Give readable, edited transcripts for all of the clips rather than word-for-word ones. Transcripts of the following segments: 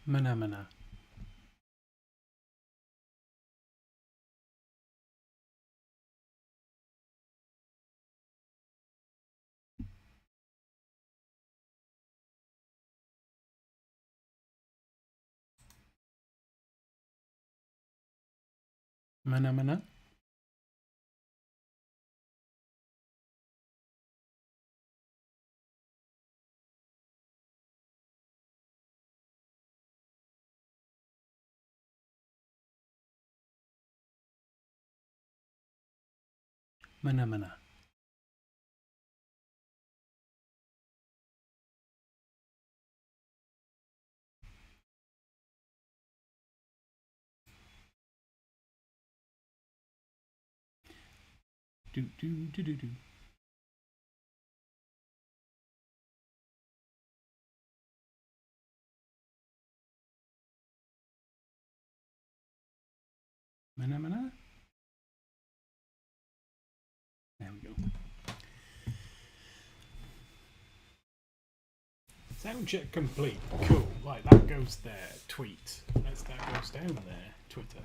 Mana mana. Mana mana. Mana mana. Do do do do do. Mana mana. There we go. Sound check complete. Cool. Right, that goes there. Tweet. That goes down there. Twitter.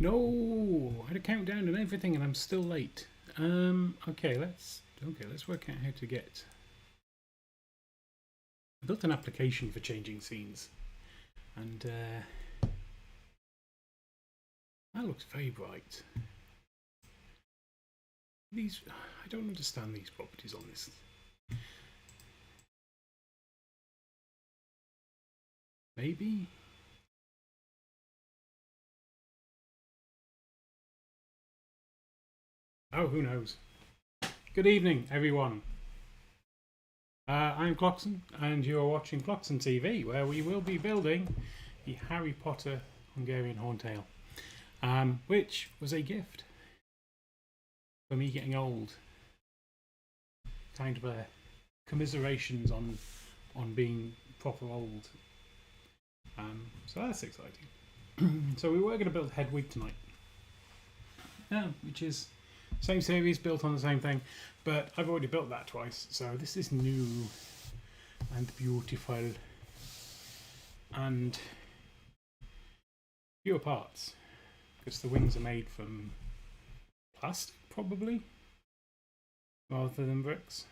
No, I had a countdown and everything, and I'm still late. Okay, let's work out how to get. I built an application for changing scenes, and that looks very bright. These, I don't understand these properties on this. Maybe. Oh, who knows? Good evening, everyone. I'm Cloxon, and you're watching Cloxon TV, where we will be building the Harry Potter Hungarian Horntail, which was a gift for me getting old. Kind of a commiserations on being proper old. So that's exciting. So we were going to build Hedwig tonight, which is same series, built on the same thing, but I've already built that twice, so this is new and beautiful and fewer parts because the wings are made from plastic, probably, rather than bricks.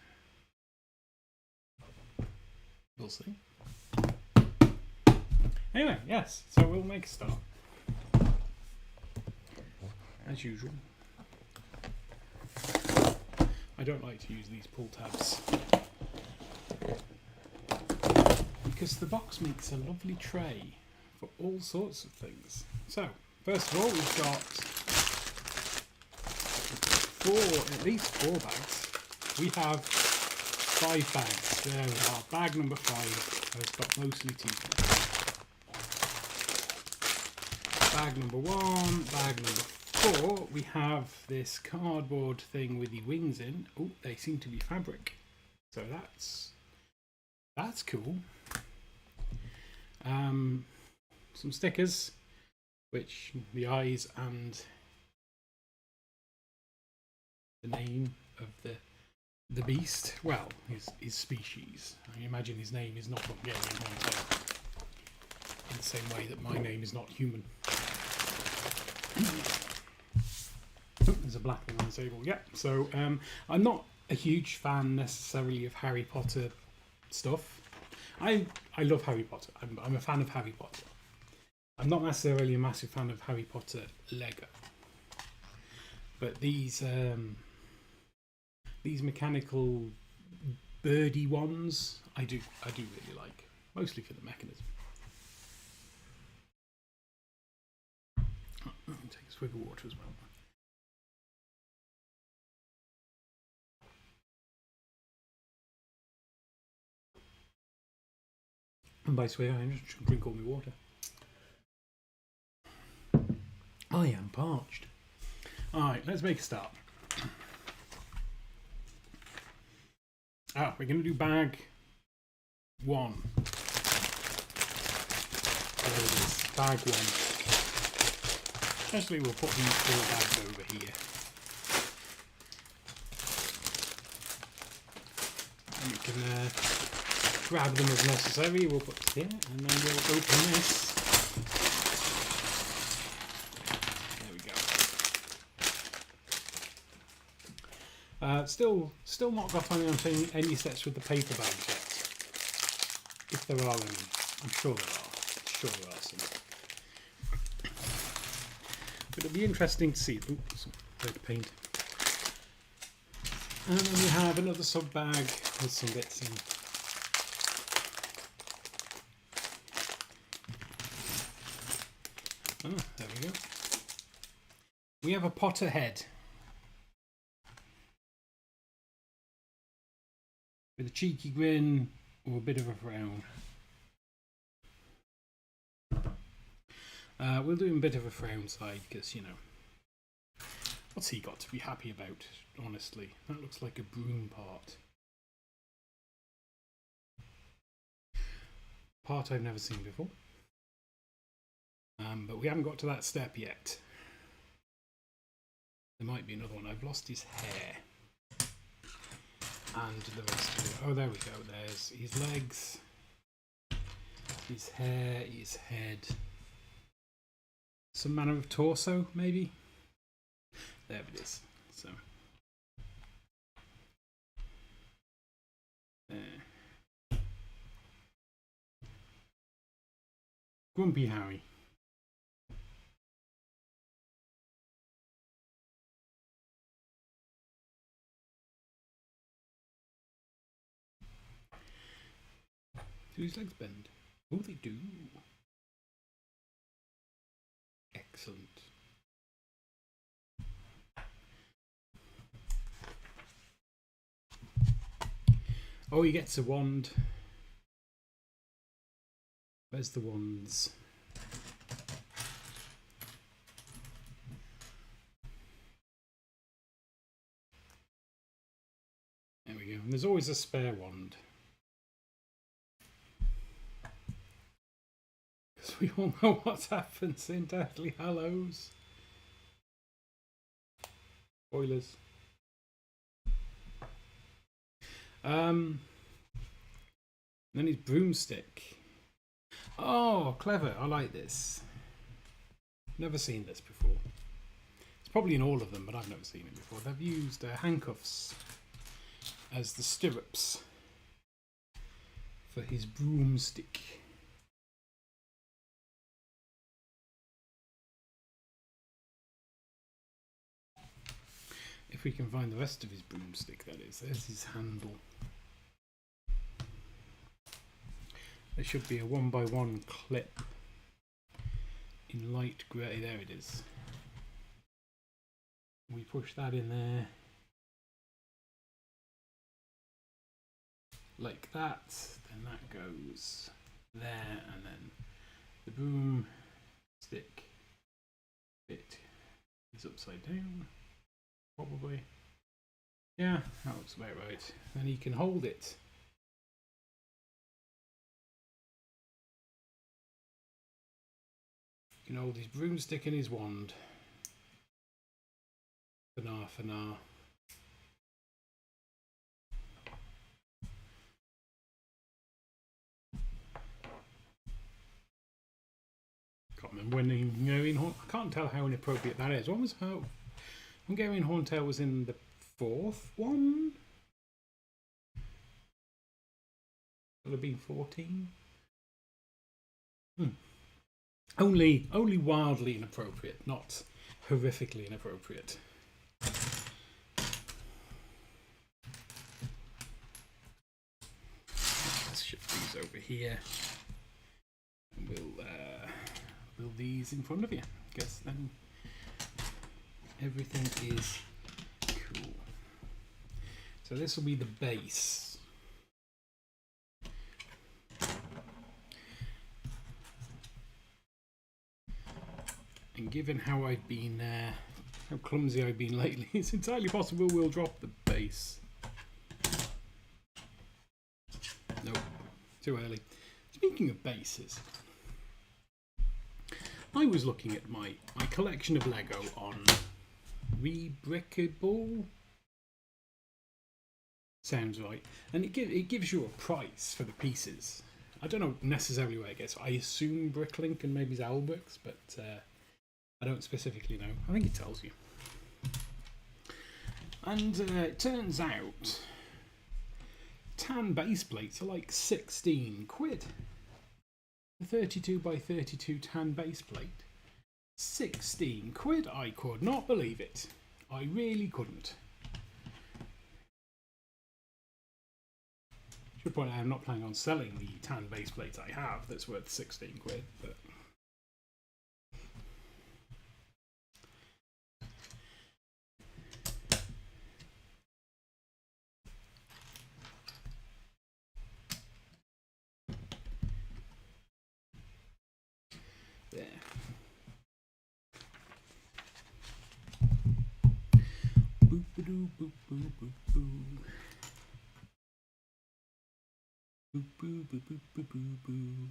We'll see. Anyway, yes, so we'll make a start as usual. I don't like to use these pull tabs because the box makes a lovely tray for all sorts of things. So, first of all, we've got at least four bags. We have 5 bags. There we are. Bag number 5 has got mostly teeth. Bag number 1, bag number 4, we have this cardboard thing with the wings in. Oh, they seem to be fabric, so that's cool. Some stickers, which the eyes and the name of the beast. Well, his species. I imagine his name is not Hungarian Horntail, in the same way that my name is not human. Oh, there's a black thing on the table. Yeah, so I'm not a huge fan necessarily of Harry Potter stuff. I love Harry Potter. I'm a fan of Harry Potter. I'm not necessarily a massive fan of Harry Potter Lego. But these mechanical birdie ones, I do really like, mostly for the mechanism. Take a swig of water as well. And by swear, I just drink all my water. I am parched. Alright, let's make a start. We're going to do bag 1. There it is, bag 1. Actually, we'll put these 4 bags over here. You can grab them as necessary. We'll put it here, and then we'll open this. There we go. Still not got any sets with the paper bags yet. If there are any, I'm sure there are some. But it'll be interesting to see. Oops, some red paint. And then we have another sub bag with some bits in. Oh, there we go. We have a Potter head with a cheeky grin or a bit of a frown. We'll do him a bit of a frown side because, you know, what's he got to be happy about, honestly? That looks like a broom part. Part I've never seen before. But we haven't got to that step yet. There might be another one. I've lost his hair. And the rest of it. Oh, there we go. There's his legs, his hair, his head, some manner of torso, maybe. There it is. So there. Grumpy Harry. Do his legs bend? Oh, they do. Excellent. Oh, he gets a wand. Where's the wands? There we go. And there's always a spare wand. Because we all know what happens in Deathly Hallows. Spoilers. Then his broomstick. Oh, clever. I like this. Never seen this before. It's probably in all of them, but I've never seen it before. They've used handcuffs as the stirrups for his broomstick. If we can find the rest of his broomstick, that is. There's his handle. There should be a 1x1 clip in light grey. There it is. We push that in there. Like that. Then that goes there, and then the broomstick bit is upside down. Probably. Yeah, that looks about right. Then he can hold it. He can hold his broomstick and his wand. For now. Can't remember when Hungarian Horntail. I can't tell how inappropriate that is. When was how Hungarian Horntail was in the 4th one? Will it be 14? Only wildly inappropriate, not horrifically inappropriate. Let's shift these over here. And we'll build these in front of you. I guess then everything is cool. So this will be the base. And given how I've been, how clumsy I've been lately, it's entirely possible we'll drop the base. Nope, too early. Speaking of bases, I was looking at my collection of Lego on Rebrickable. Sounds right. And it gives you a price for the pieces. I don't know necessarily where it gets. I assume Bricklink and maybe Zalbricks, but I don't specifically know. I think it tells you. And it turns out tan base plates are like 16 quid. The 32 by 32 tan base plate. 16 quid. I could not believe it. I really couldn't. Should point out I'm not planning on selling the tan base plate I have that's worth 16 quid, but there. Boop boop boop boop boop boop. Boop boop boop boop boop boop boop.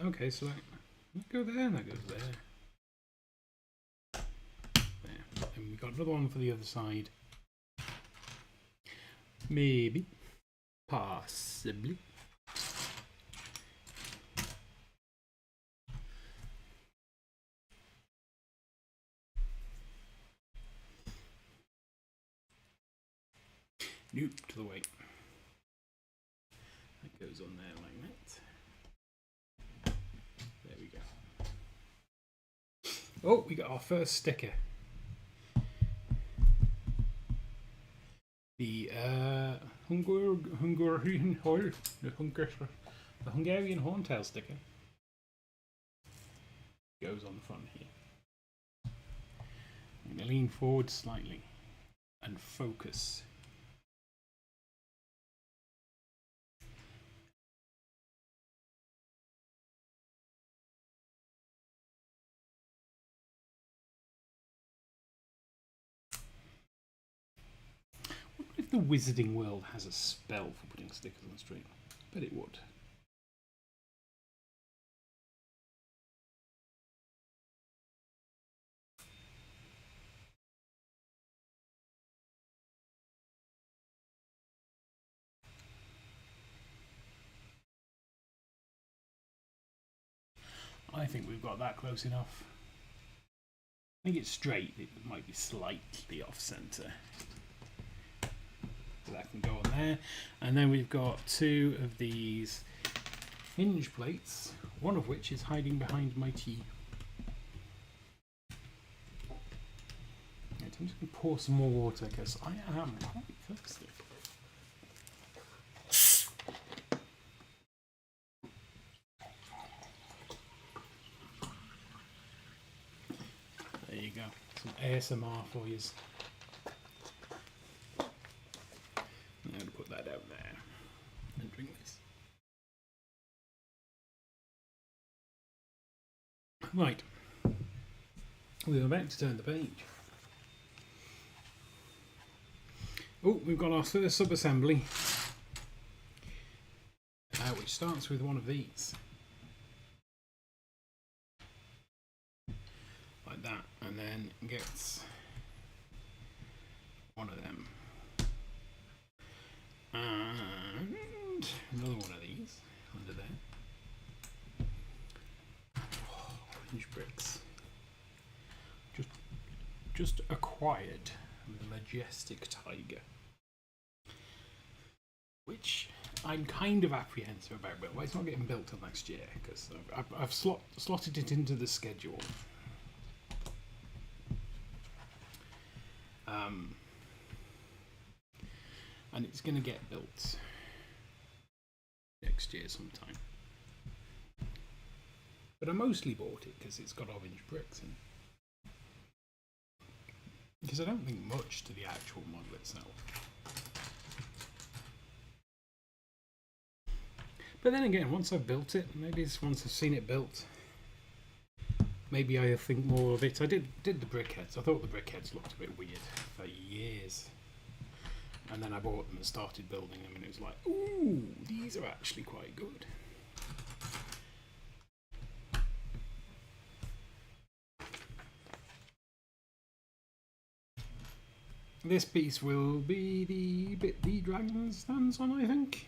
Okay, so that go there, and that goes there. There. And we got another one for the other side. Maybe. Possibly. Nope, to the weight. That goes on there like that. There we go. Oh, we got our first sticker. The Hungarian Horntail sticker goes on the front here. I'm going to lean forward slightly and focus. What if the Wizarding World has a spell for putting stickers on the string? Bet it would. I think we've got that close enough. I think it's straight, it might be slightly off centre. So that can go on there. And then we've got two of these hinge plates, one of which is hiding behind my tea. Right, I'm just going to pour some more water because I am quite thirsty. There you go, some ASMR for you. I'm going to put that out there and drink this. Right, we're about to turn the page. Oh, we've got our first sub-assembly, which starts with one of these. Like that, and then gets one of them. And another one of these under there. Oh, orange bricks. Just acquired the majestic tiger, which I'm kind of apprehensive about, but it's not getting built till next year because I've slotted it into the schedule. And it's going to get built next year sometime. But I mostly bought it because it's got orange bricks in it. Because I don't think much to the actual model itself. But then again, once I've built it, maybe it's once I've seen it built, maybe I'll think more of it. I did the brickheads. I thought the brickheads looked a bit weird for years. And then I bought them and started building them, and it was like, ooh, these are actually quite good. This piece will be the bit the dragon stands on, I think.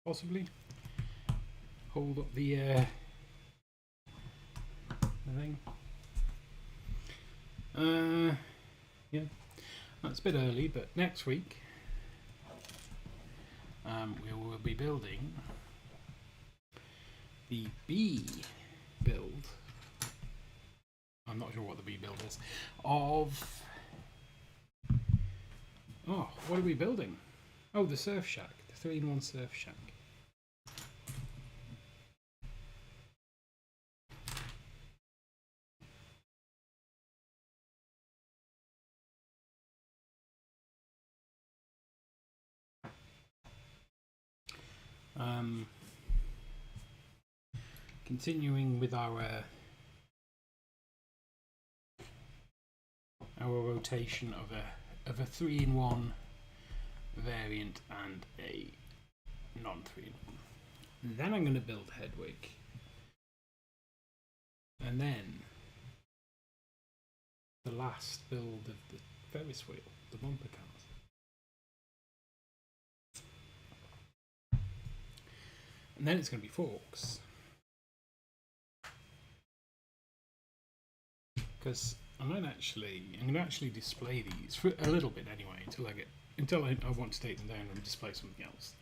Possibly. Hold up the thing. Yeah. That's a bit early, but next week we will be building the B build. I'm not sure what the B build is. Of what are we building? Oh, the surf shack, the 3-in-1 surf shack. Continuing with our rotation of a 3-in-1 variant and a non-3-in-1. Then I'm going to build Hedwig, and then the last build of the Ferris wheel, the bumper cars. And then it's going to be forks. Because I'm going to actually display these for a little bit anyway until I want to take them down and display something else.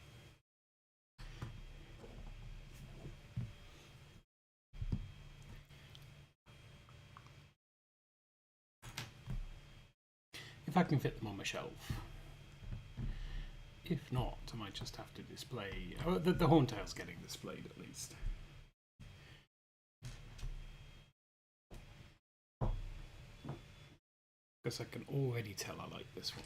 If I can fit them on my shelf. If not, I might just have to display. Oh, the Horntail's getting displayed at least. Because I can already tell I like this one.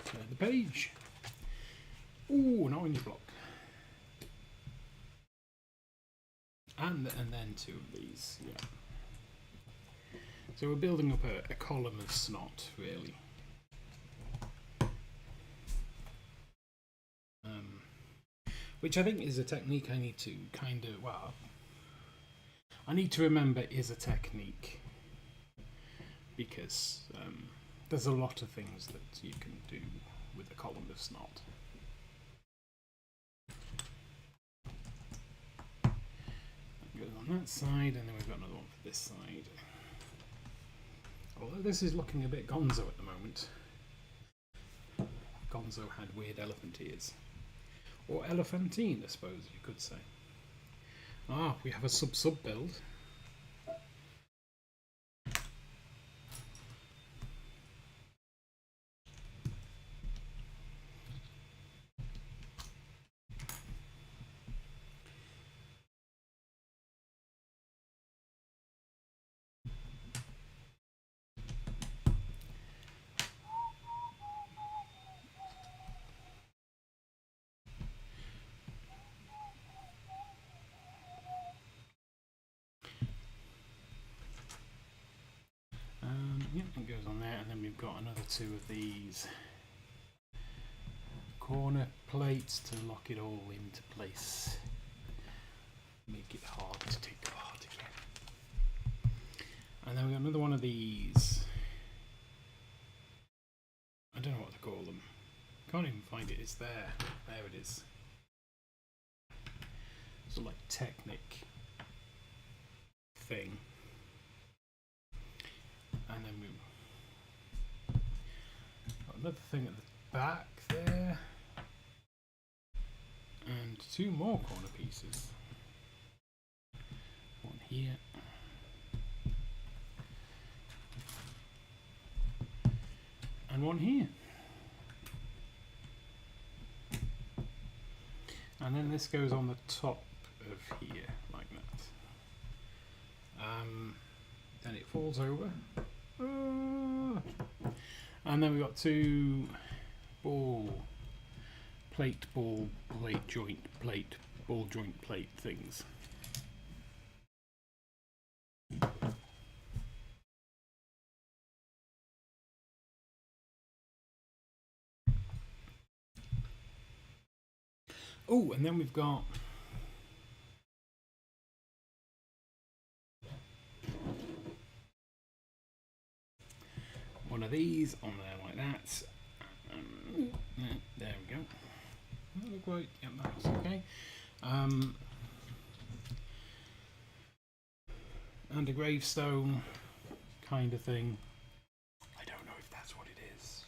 Turn the page. Ooh, an orange block. And then two of these, yeah. So we're building up a column of snot, really. Which I think is a technique I need to I need to remember is a technique. Because there's a lot of things that you can do with a column of snot. That goes on that side, and then we've got another one for this side. Although this is looking a bit gonzo at the moment. Gonzo had weird elephant ears. Or elephantine, I suppose you could say. Ah, we have a sub-sub build. Yep, it goes on there, and then we've got another two of these corner plates to lock it all into place. Make it hard to take apart again. And then we've got another one of these. I don't know what to call them. Can't even find it. It's there. There it is. Sort of like Technic thing. And then we've got another thing at the back there. And two more corner pieces. One here. And one here. And then this goes on the top of here, like that. Then it falls over. And then we've got two ball joint plate things. Oh, and then we've got one of these on there like that. There we go. That look right. Yep, that's okay. And a gravestone kind of thing. I don't know if that's what it is.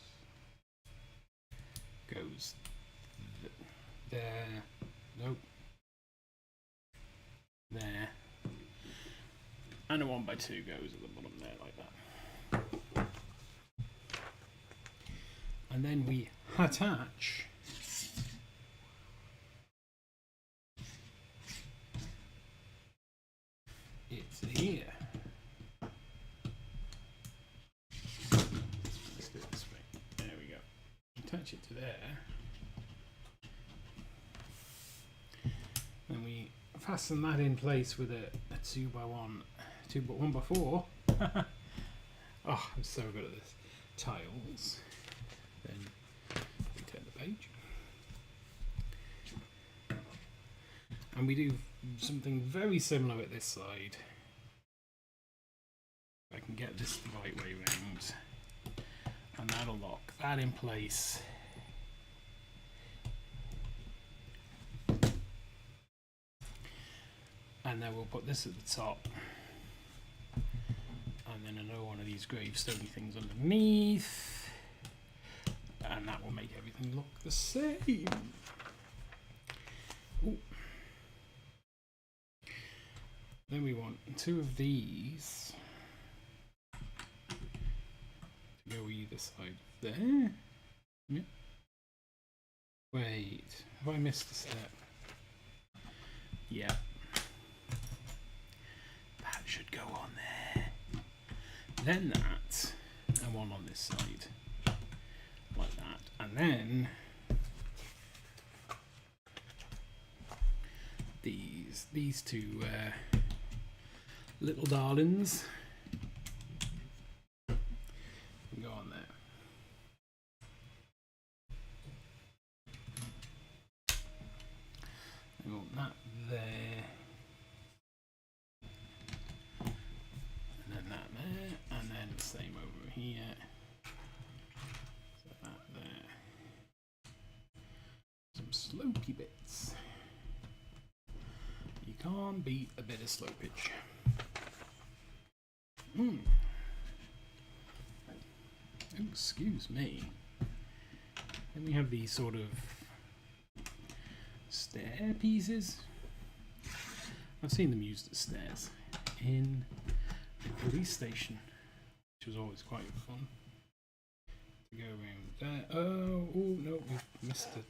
Goes there. Nope. There. And a 1x2 goes at the bottom there like that. And then we attach it here. Let's do it this way. There we go. Attach it to there. Then we fasten that in place with a 1x4. Oh, I'm so good at this. Tiles. Then we turn the page. And we do something very similar at this side. If I can get this the right way round. and that'll lock that in place. And then we'll put this at the top, and then another one of these gravestone things underneath, and that will make everything look the same. Ooh. Then we want 2 of these to go either side there. Yep. Wait, have I missed a step? Yeah. That should go on there. Then that, and one on this side. Like that. And then these 2 little darlings can go on there. We want that there, and then that there, and then the same over here. So that there. Some slopey bits. You can't beat a bit of slopage. Excuse me. Then we have these sort of stair pieces. I've seen them used as stairs in the police station, which was always quite fun to go around there. Oh no, we've missed it.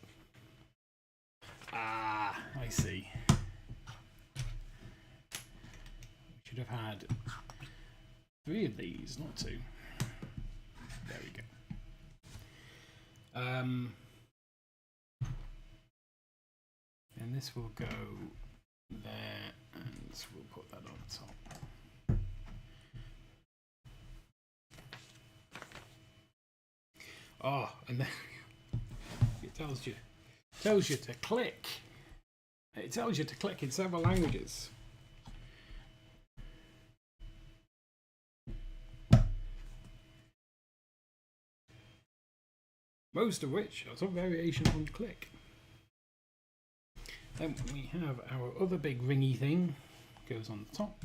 Ah, I see. We should have had 3 of these, not 2. There we go. And this will go there, and we'll put that on top. Oh, and then it tells you to click. It tells you to click in several languages. Most of which are some variation on click. Then we have our other big ringy thing, goes on the top.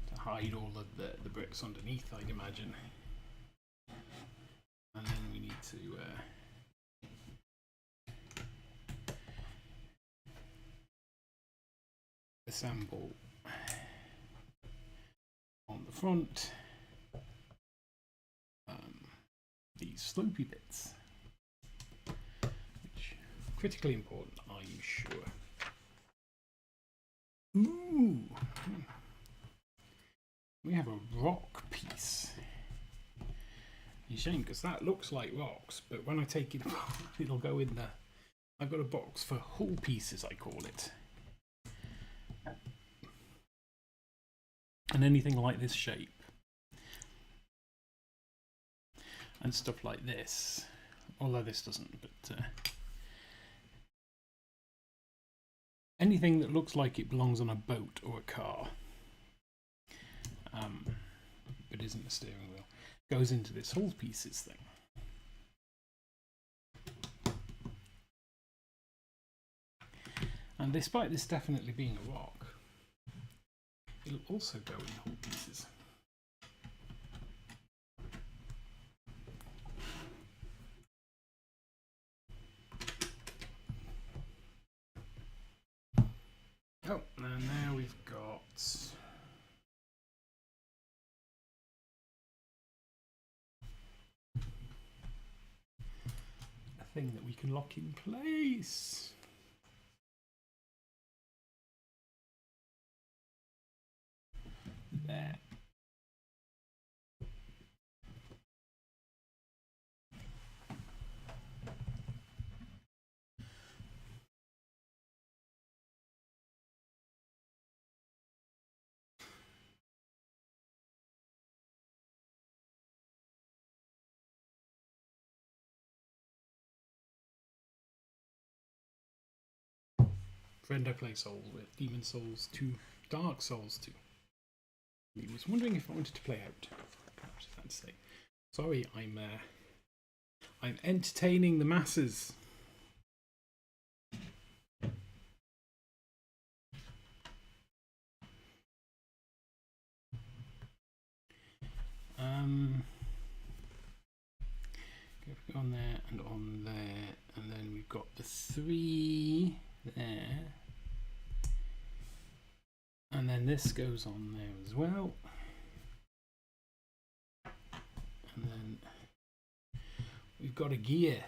To hide all of the bricks underneath, I'd imagine. And then we need to assemble on the front these slopey bits, which are critically important, I'm sure. Ooh, we have a rock piece. It's a shame because that looks like rocks, but when I take it apart, it'll go in there. I've got a box for hull pieces, I call it. And anything like this shape and stuff like this, although this doesn't, but anything that looks like it belongs on a boat or a car, but isn't a steering wheel, goes into this hull pieces thing. And despite this definitely being a rock, it'll also go in hull pieces. Oh, and now we've got a thing that we can lock in place. There. Friend I play Souls with, Demon Souls 2, Dark Souls 2. He was wondering if I wanted to play out. What does that say? Sorry, I'm entertaining the masses. Go on there and on there, and then we've got the 3 there, and then this goes on there as well, and then we've got a gear.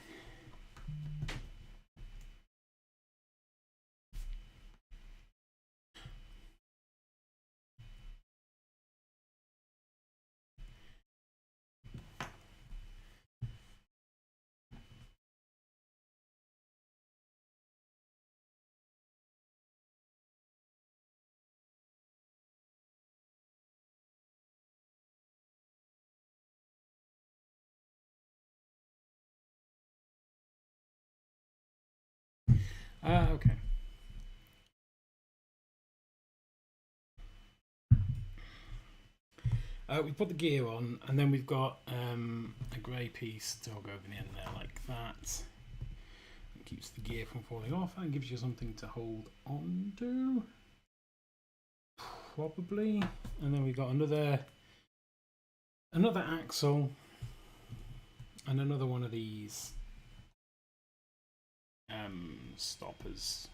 Okay. We put the gear on, and then we've got a grey piece to go over the end there like that. It keeps the gear from falling off and gives you something to hold on to, probably. And then we've got another axle and another one of these stoppers.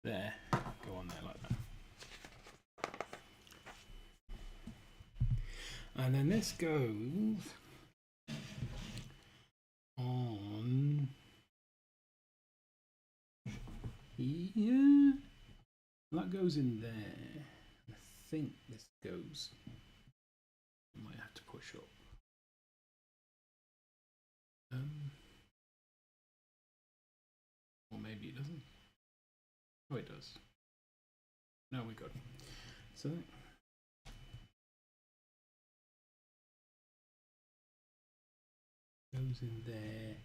There, go on there like that. And then this goes on here. That goes in there. I think this goes. I might have to push up. Or maybe it doesn't. Oh, it does. No, we got it. So goes in there,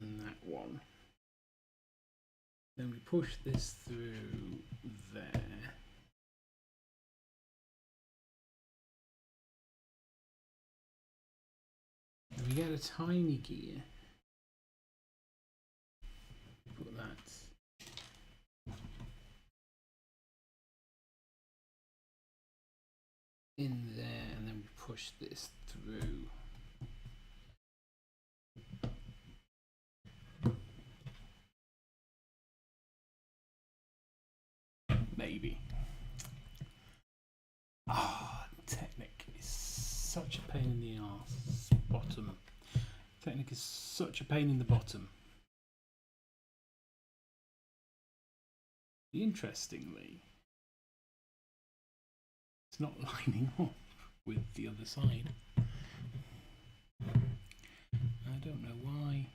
and that one. Then we push this through there. And we get a tiny gear. Put that in there, and then we push this through. Maybe. Technic is such a pain in the arse. Bottom. Technic is such a pain in the bottom. Interestingly, it's not lining up with the other side. I don't know why.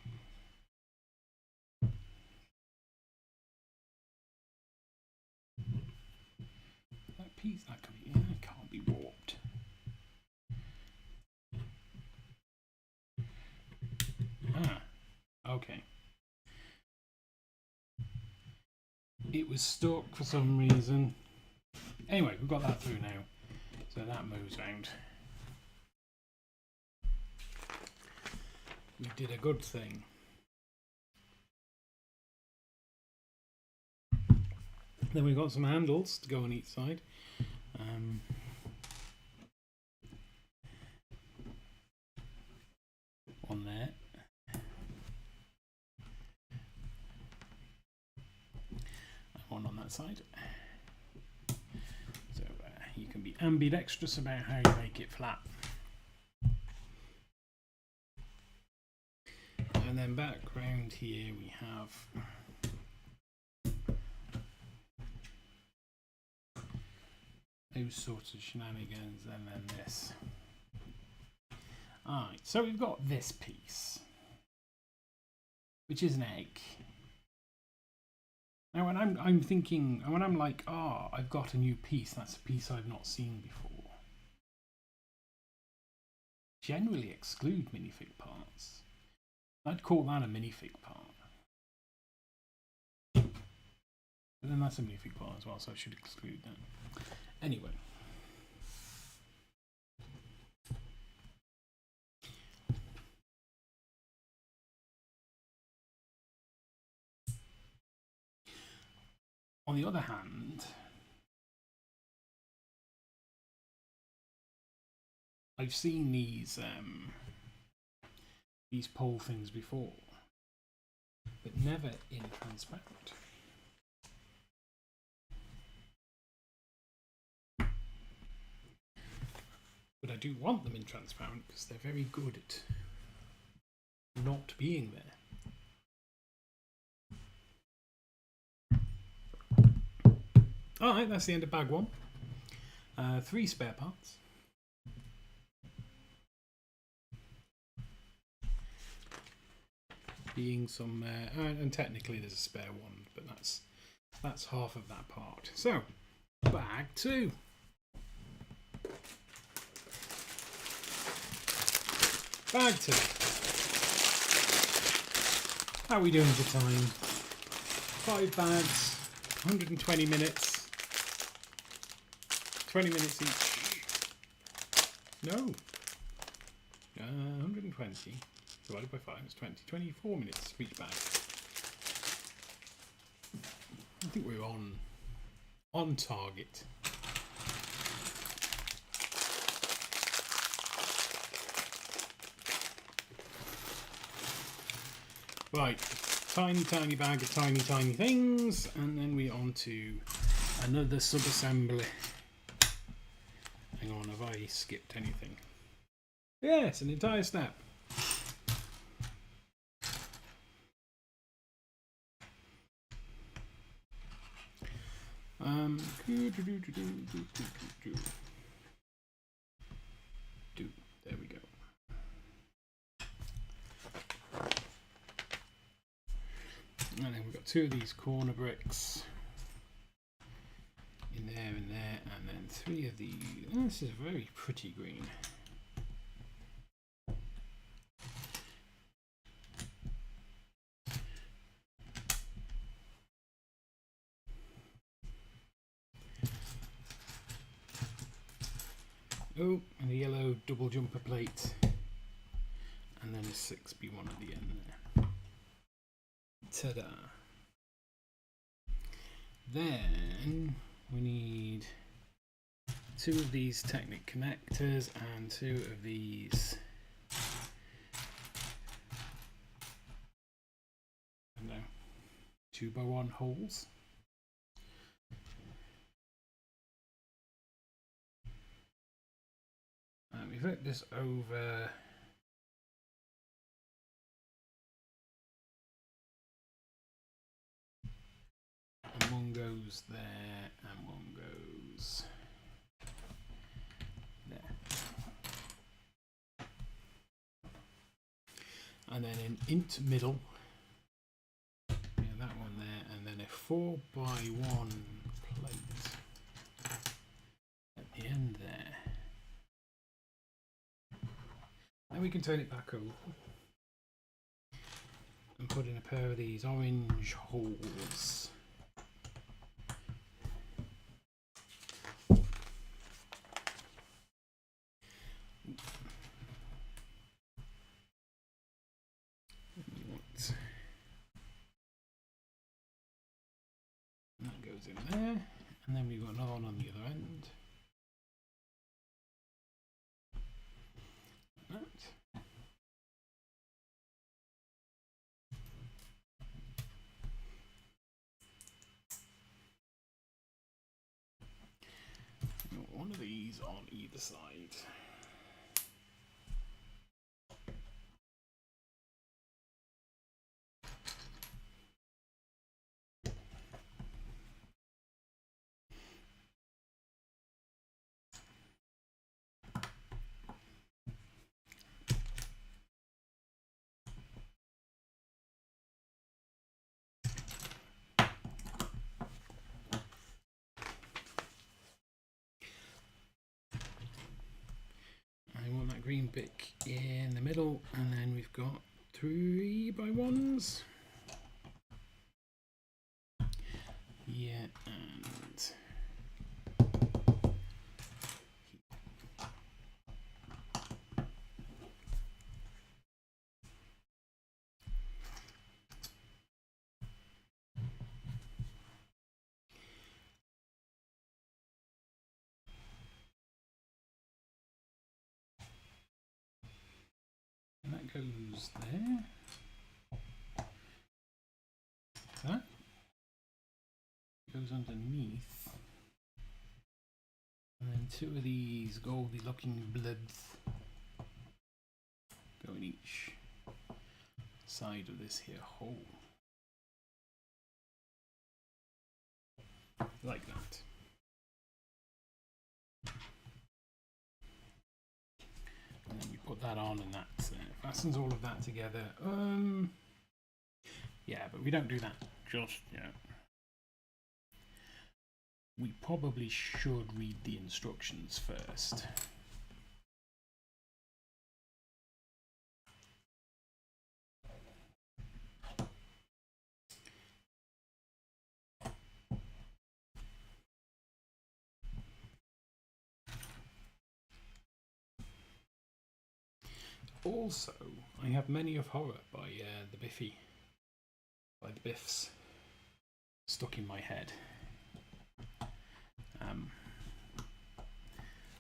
That piece, that can't be warped. Okay. It was stuck for some reason. Anyway, we've got that through now. So that moves round. We did a good thing. Then we've got some handles to go on each side. On there. And one on that side. So you can be ambidextrous about how you make it flat. And then back round here we have those sorts of shenanigans, and then this. Alright, so we've got this piece, which is an egg. Now when I'm thinking, when I'm like, I've got a new piece, that's a piece I've not seen before. Generally exclude minifig parts. I'd call that a minifig part. But then that's a movie plot as well, so I should exclude that. Anyway. On the other hand, I've seen these pole things before, but never in transparent. But I do want them in transparent because they're very good at not being there. Alright, that's the end of bag 1. 3 spare parts. Being some, and technically there's a spare one, but that's half of that part. So, bag 2. Bag 2. How are we doing for time? 5 bags, 120 minutes. 20 minutes each. No. 120 divided by 5 is 20. 24 minutes for each bag. I think we're on target. Right, tiny bag of tiny things, and then we're on to another sub-assembly. Hang on, have I skipped anything? Yes, an entire step. There we go. And then we've got 2 of these corner bricks in there and there, and then 3 of these. Oh, this is very pretty green. Oh, and a yellow double jumper plate, and then a 6B1 at the end there. Ta-da! Then we need 2 of these Technic connectors and 2 of these 2x1 holes. We flip this over. And one goes there, and one goes there. And then an int middle. Yeah, that one there, and then a 4x1 plate at the end there. Then we can turn it back over and put in a pair of these orange holes. That goes in there, and then we've got another one on the other end. That. One of these on either side. Green bit in the middle, and then we've got 3x1s. Yeah, goes there. That goes underneath. And then two of these goldy looking blobs go in each side of this here hole. Like that. And then we put that on, and that fastens all of that together. Yeah, but we don't do that just yet. We probably should read the instructions first. Also, I have Many of Horror by the Biffs stuck in my head.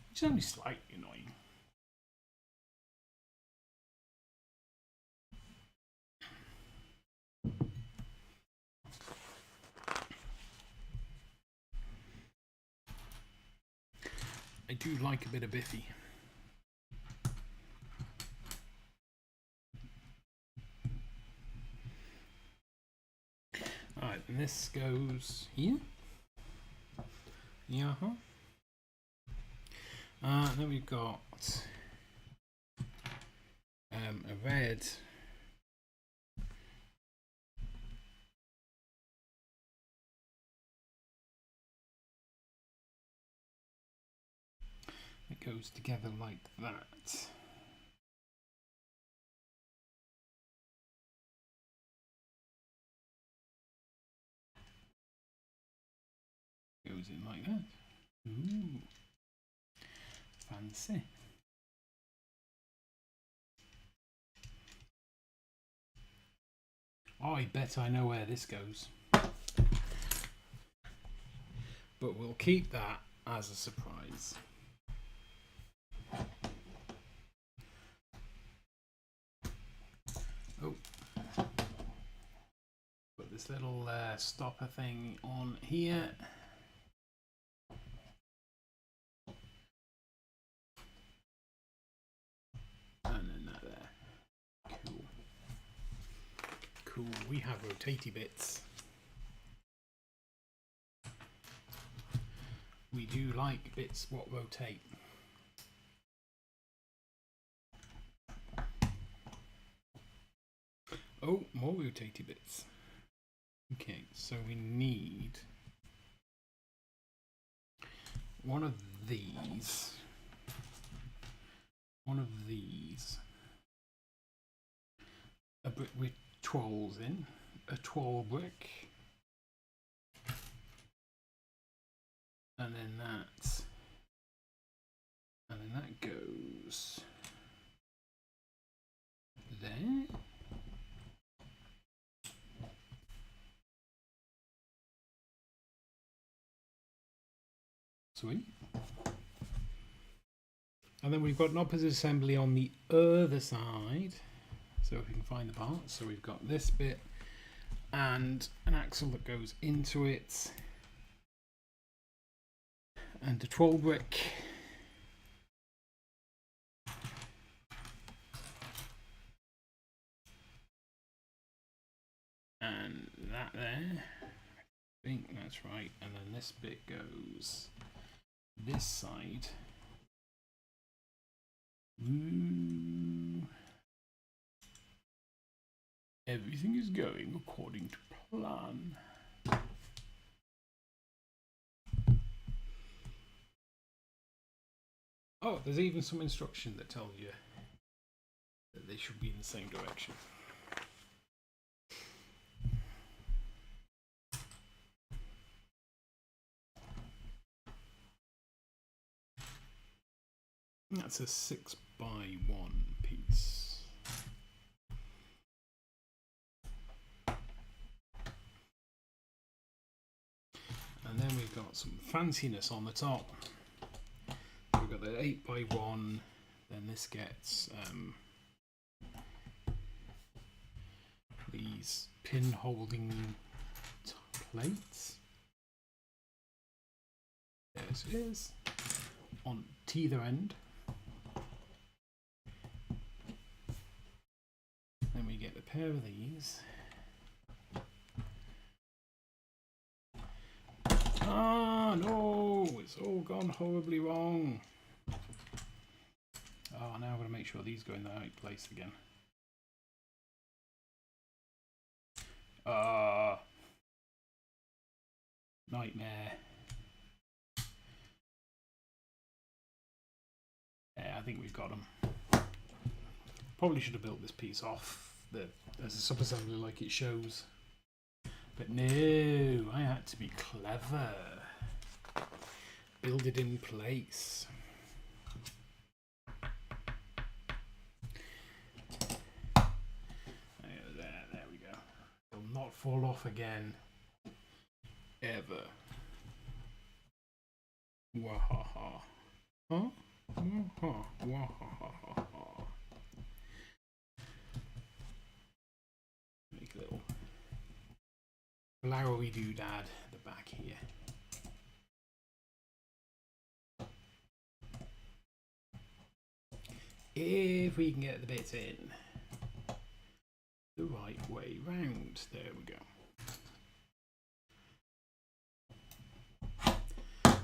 Which is only slightly annoying. I do like a bit of Biffy. Alright, and this goes here. Yeah. Then we've got a red that goes together like that. Goes in like that. Ooh, fancy. Oh, I bet I know where this goes. But we'll keep that as a surprise. Oh. Put this little stopper thing on here. And then that there. Cool. Cool. We have rotatey bits. We do like bits what rotate. Oh, more rotatey bits. Okay, so we need one of these. A brick with twirls in. A twirl brick. And then that goes there. Sweet. And then we've got an opposite assembly on the other side. So if we can find the parts. So we've got this bit and an axle that goes into it. And a 12 brick. And that there. I think that's right. And then this bit goes this side. Ooh. Everything is going according to plan. Oh, there's even some instruction that tells you that they should be in the same direction. That's a 6x1 piece. And then we've got some fanciness on the top. We've got the 8x1, then this gets these pin holding plates. There it is, on either end. Then we get a pair of these. Ah, no, it's all gone horribly wrong. Oh, now I've got to make sure these go in the right place again. Nightmare. Yeah, I think we've got them. Probably should have built this piece off as a sub-assembly like it shows. But no, I had to be clever. Build it in place. There we go. It'll not fall off again. Ever. Wahaha. Huh? Wahaha. Wahaha. Make a little flowery doodad at the back here. If we can get the bits in the right way round. There we go.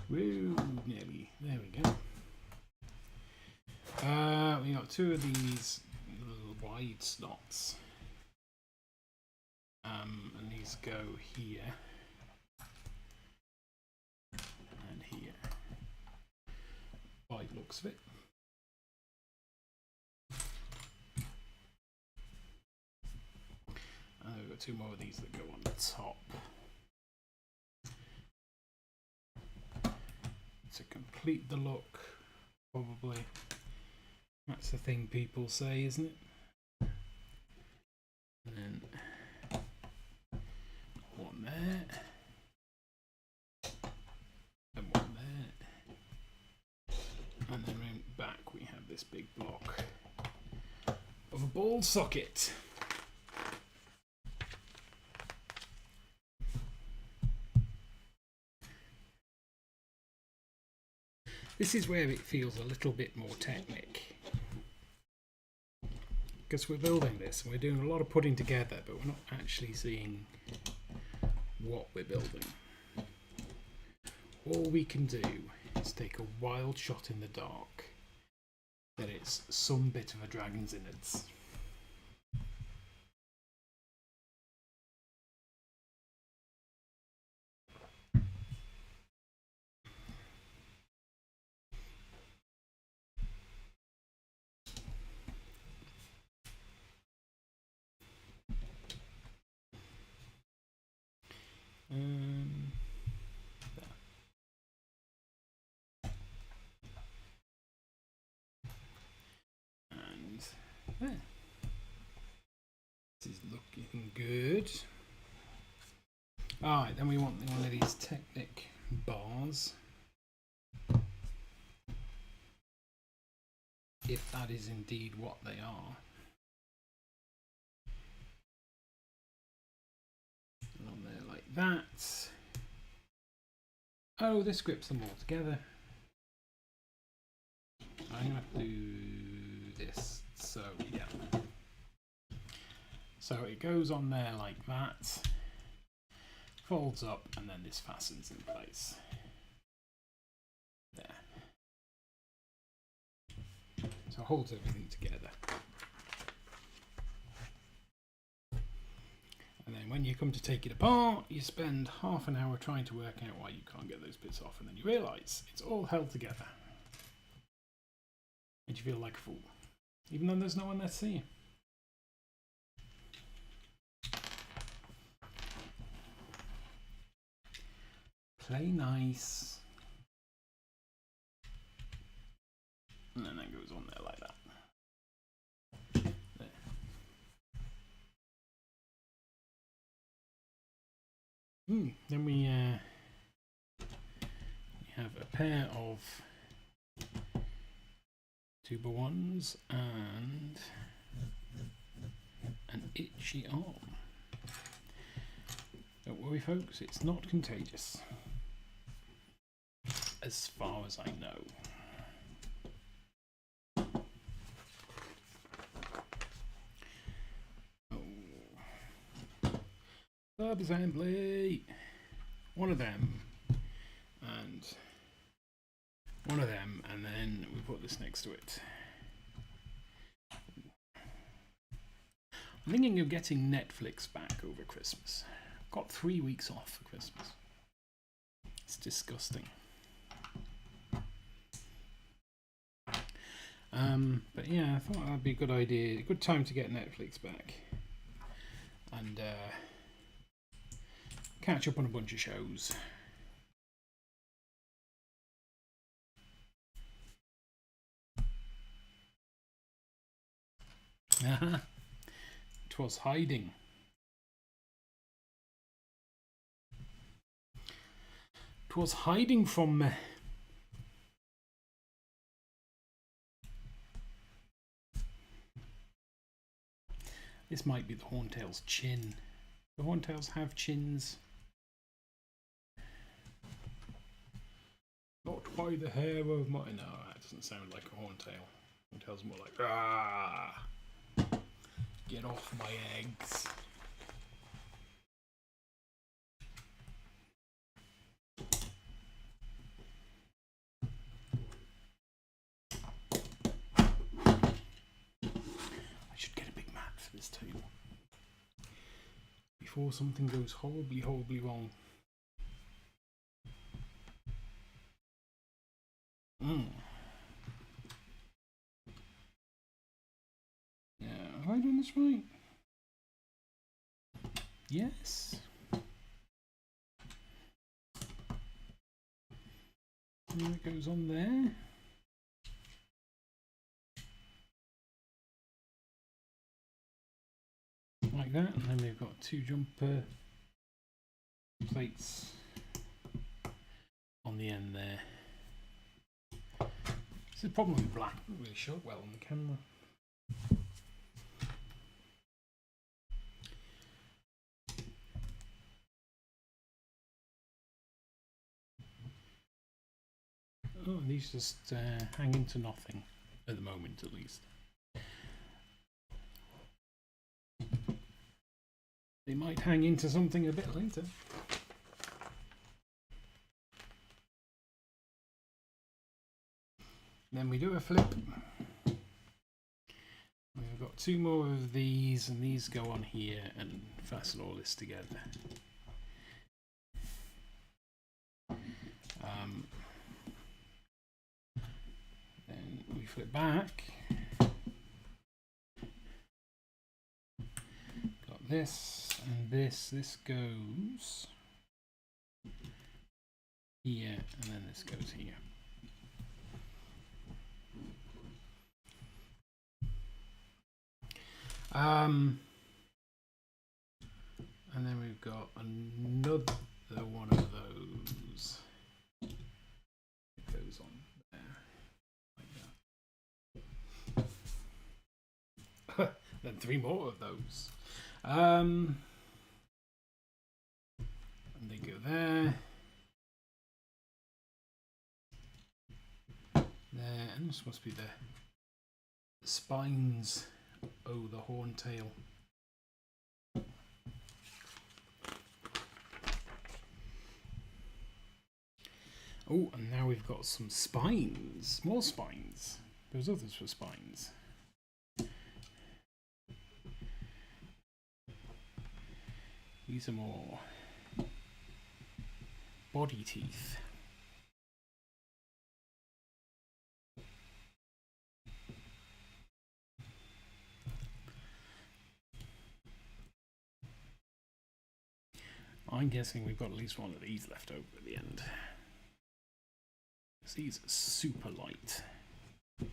Woo, nearly. There we go. We got two of these little wide slots. And these go here and here, by the looks of it. And we've got two more of these that go on the top to complete the look, probably. That's the thing people say, isn't it? And then one there, and one there, and then round back we have this big block of a ball socket. This is where it feels a little bit more technic, because we're building this and we're doing a lot of putting together, but we're not actually seeing what we're building. All we can do is take a wild shot in the dark that it's some bit of a dragon's innards. And there. This is looking good. Alright, then we want one of these Technic bars. If that is indeed what they are. And on there like that. Oh, this grips them all together. I'm going to have to do this. So, yeah. So it goes on there like that, folds up, and then this fastens in place. There. So it holds everything together. And then when you come to take it apart, you spend half an hour trying to work out why you can't get those bits off, and then you realise it's all held together. And you feel like a fool, even though there's no one there to see you. Play nice. And then that goes on there like that. There. Then we have a pair of 2x1s and an itchy arm. Don't worry, folks, it's not contagious. As far as I know. Sub-assembly. One of them. And one of them. And then we put this next to it. I'm thinking of getting Netflix back over Christmas. Got 3 weeks off for Christmas. It's disgusting. But yeah, I thought that'd be a good idea, a good time to get Netflix back. And catch up on a bunch of shows. Twas hiding. Twas hiding from me. This might be the Horntail's chin. The Horntails have chins. Not by the hair of my... No, that doesn't sound like a Horntail. Horntail's more like... Ah! Get off my eggs. I should get a big mat for this table. Before something goes horribly, horribly wrong. Yeah, am I doing this right? Yes. And it goes on there. Like that, and then we've got 2 jumper plates on the end there. This is the problem with black, it doesn't really show up well on the camera. Oh, and these just hang into nothing at the moment, at least. They might hang into something a bit later. Then we do a flip. We've got 2 more of these, and these go on here and fasten all this together. Then we flip back. Got this and this. This goes here, and then this goes here. And then we've got another one of those. It goes on there, like that. Then 3 more of those. And they go there. There, and this must be the spines. Oh, the Horntail. Oh, and now we've got some spines. More spines. Those others were spines. These are more body teeth. I'm guessing we've got at least one of these left over at the end. These are super light. I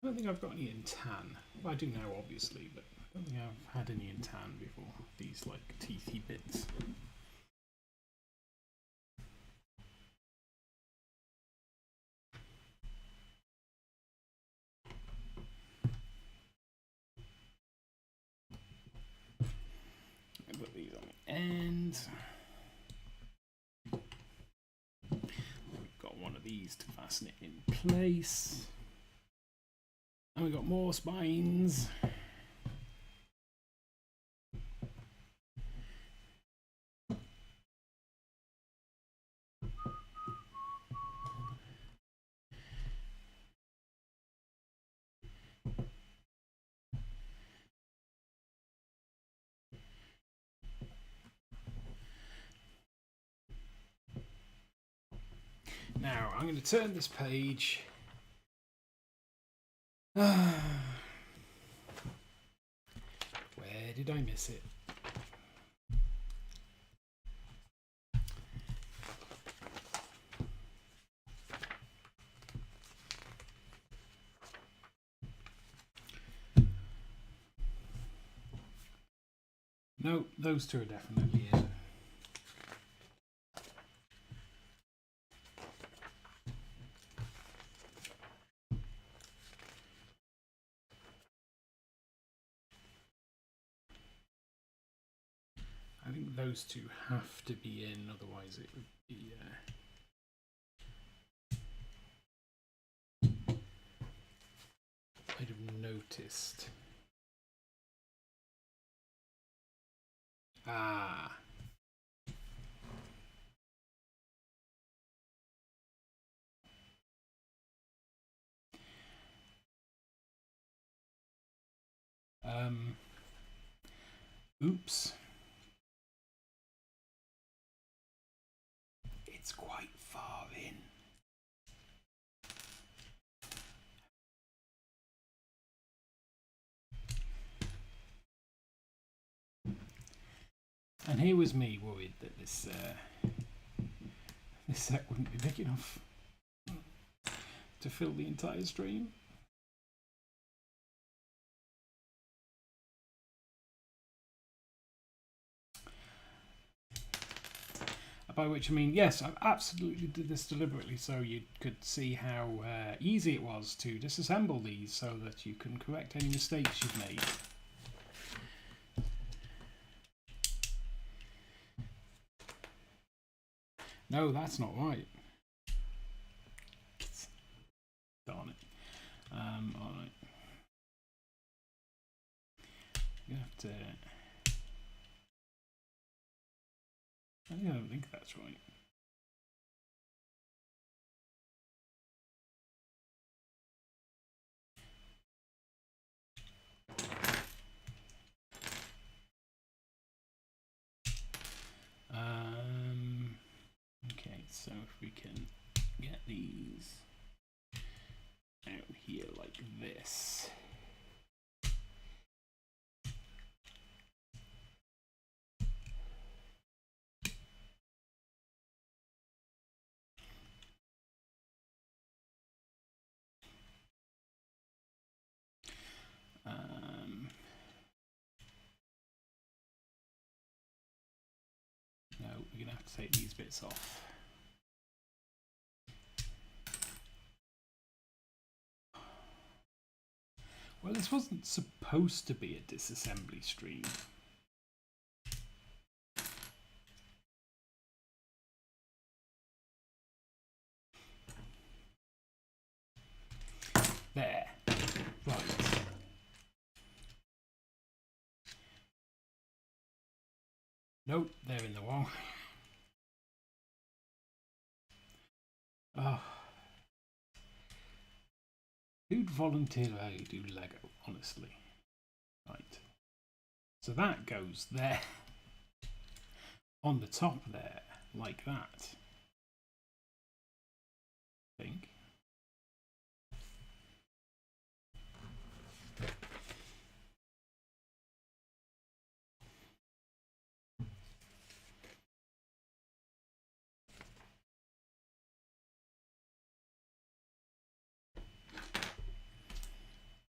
don't think I've got any in tan. Well, I do now, obviously, but I don't think I've had any in tan before. These, like, teethy bits. I put these on the end. We've got one of these to fasten it in place. And we've got more spines. Now I'm going to turn this page. Where did I miss it? No, those two are definitely it. I think those two have to be in, otherwise it would be I'd have noticed. Ah. Oops. It's quite far in. And here was me worried that this set wouldn't be big enough to fill the entire stream. By which I mean, yes, I absolutely did this deliberately so you could see how easy it was to disassemble these so that you can correct any mistakes you've made. No, that's not right. Darn it. Alright. You have to... I don't think that's right. Okay, so if we can get these out here like this. No, we're going to have to take these bits off. Well, this wasn't supposed to be a disassembly stream. There. Right. Nope, they're in the wrong. Oh. Who'd volunteer to do Lego, honestly? Right. So that goes there. On the top there, like that. I think.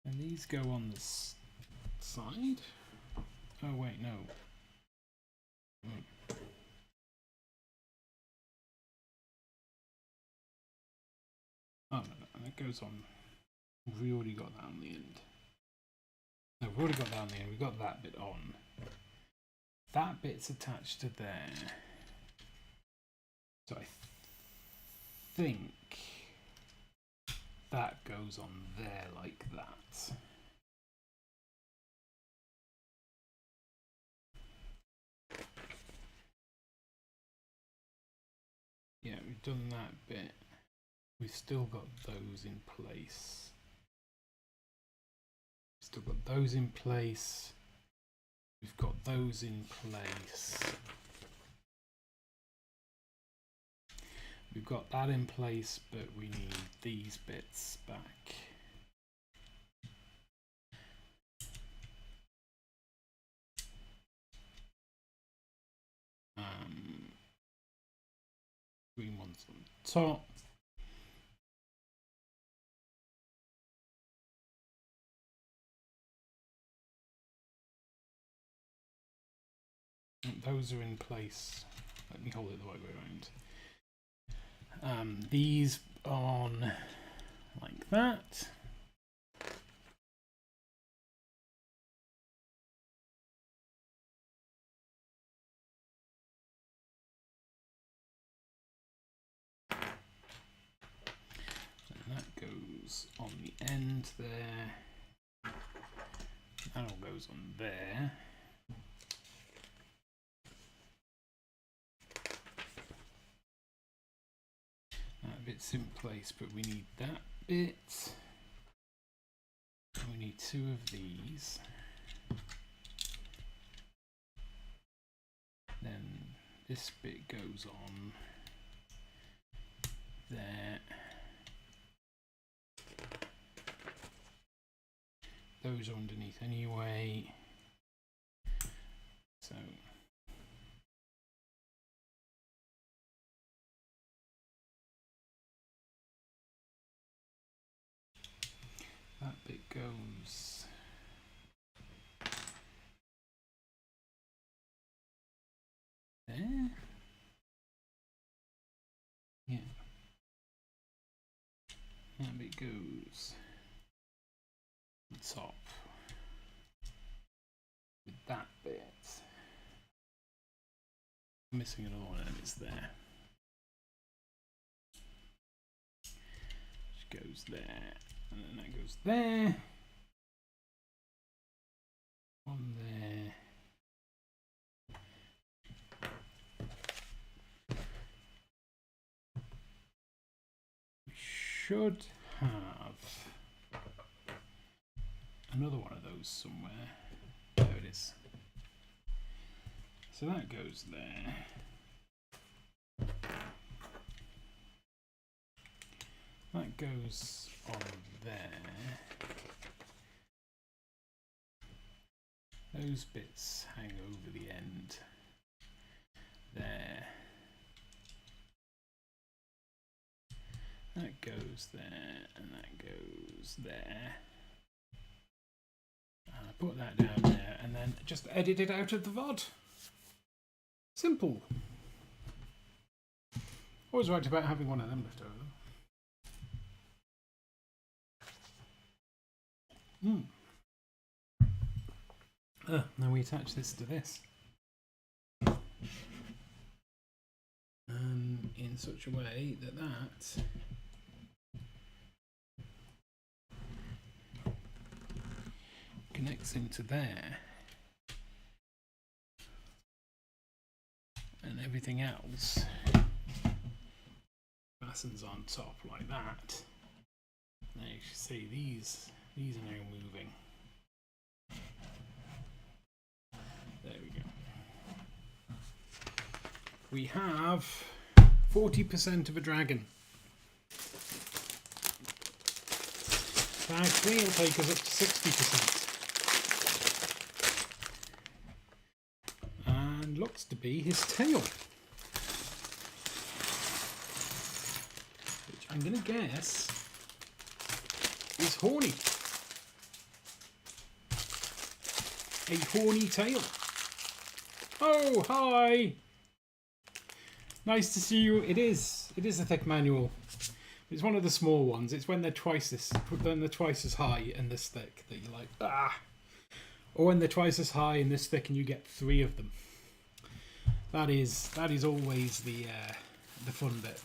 And these go on the side? Oh wait, no. Oh no, that goes on. We already got that on the end. No, we've already got that on the end. We've got that bit on. that bit's attached to there. So I think that goes on there like that. Yeah, we've done that bit. We've still got those in place. Still got those in place. We've got those in place. We've got that in place, but we need these bits back. Green ones on top. Those are in place. Let me hold it the right way around. These on like that. And that goes on the end there. That all goes on there. That bit's in place, but we need that bit. And we need two of these. Then this bit goes on there. Those are underneath anyway. So that bit goes there. Yeah. That bit goes on top with that bit. I'm missing another one and it's there. Which goes there. And then that goes there. One there. We should have another one of those somewhere. There it is. So that goes there. That goes on there. Those bits hang over the end there. That goes there and that goes there. And I put that down there and then just edit it out of the VOD. Simple. Always right about having one of them left over. Now we attach this to this. In such a way that that connects into there. And everything else fastens on top like that. Now you can see these are now moving. There we go. We have 40% of a dragon. Bag 3 will take us up to 60%. And looks to be his tail. Which I'm going to guess is horny. A horny tail. Oh, hi! Nice to see you. It is a thick manual. It's one of the small ones. It's when they're twice as high and this thick that you're like, ah. Or when they're twice as high and this thick and you get 3 of them. That is always the fun bit.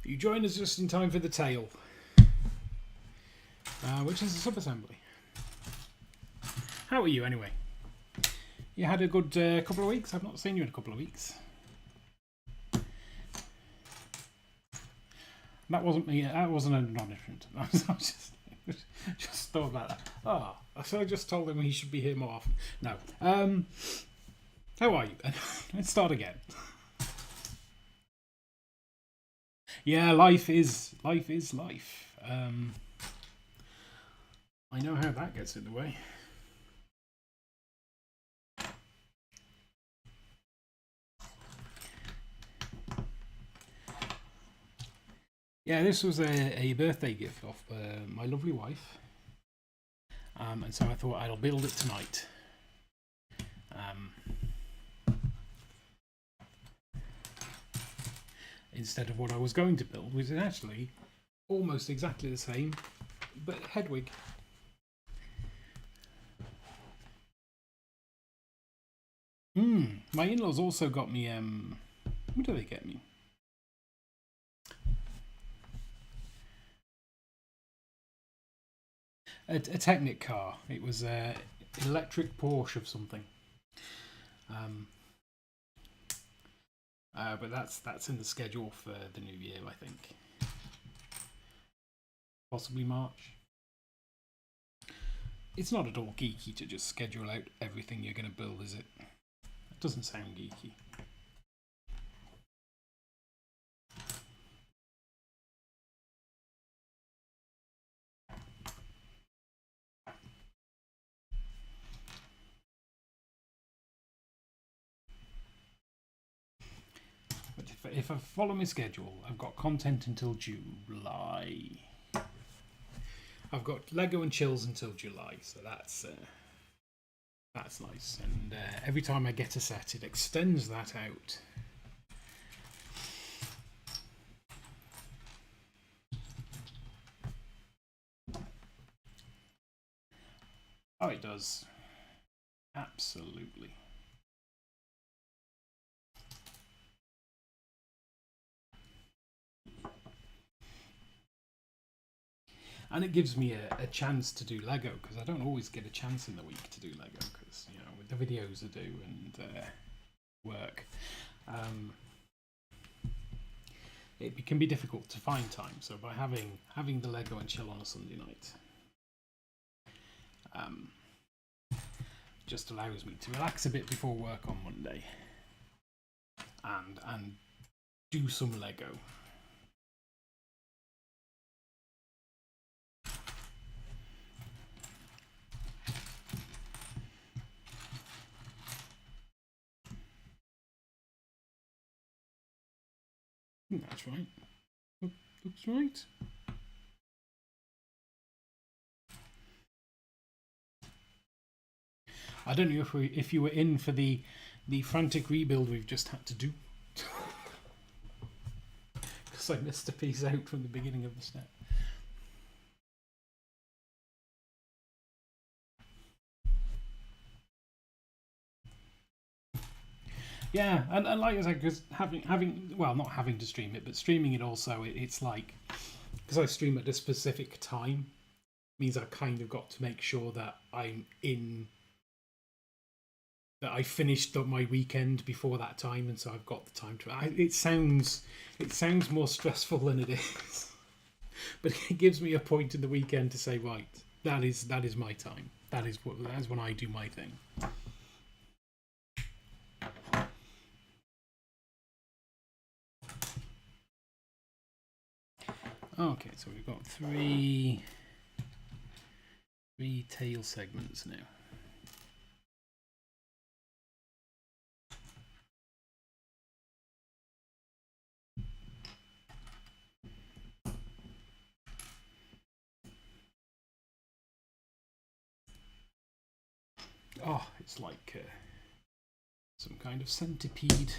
You join us just in time for the tail, which is a sub-assembly. How are you anyway? You had a good couple of weeks? I've not seen you in a couple of weeks. That wasn't me. That wasn't an acknowledgement. I was just thought about that. Oh, I just told him he should be here more often. No. How are you? Let's start again. Yeah, life is life. I know how that gets in the way. Yeah, this was a birthday gift off my lovely wife, and so I thought I'll build it tonight. Instead of what I was going to build, which is actually almost exactly the same, but Hedwig. My in-laws also got me, what do they get me? A Technic car. It was an electric Porsche of something. But that's in the schedule for the new year, I think. Possibly March. It's not at all geeky to just schedule out everything you're going to build, is it? It doesn't sound geeky. But if I follow my schedule, I've got content until July. I've got Lego and chills until July, so that's nice. And every time I get a set, it extends that out. Oh, it does. Absolutely. And it gives me a chance to do Lego, because I don't always get a chance in the week to do Lego, because, you know, with the videos I do and work, it can be difficult to find time. So by having the Lego and chill on a Sunday night, just allows me to relax a bit before work on Monday and do some Lego. That's right. Looks right. I don't know if you were in for the frantic rebuild we've just had to do, because I missed a piece out from the beginning of the step. Yeah, and like I said, because having well, not having to stream it, but streaming it also, it's like, because I stream at a specific time, means I kind of got to make sure that I finished my weekend before that time, and so I've got the time to. It sounds more stressful than it is, but it gives me a point in the weekend to say, right, that is my time. That is when I do my thing. Okay, so we've got three tail segments now. Oh, it's like some kind of centipede.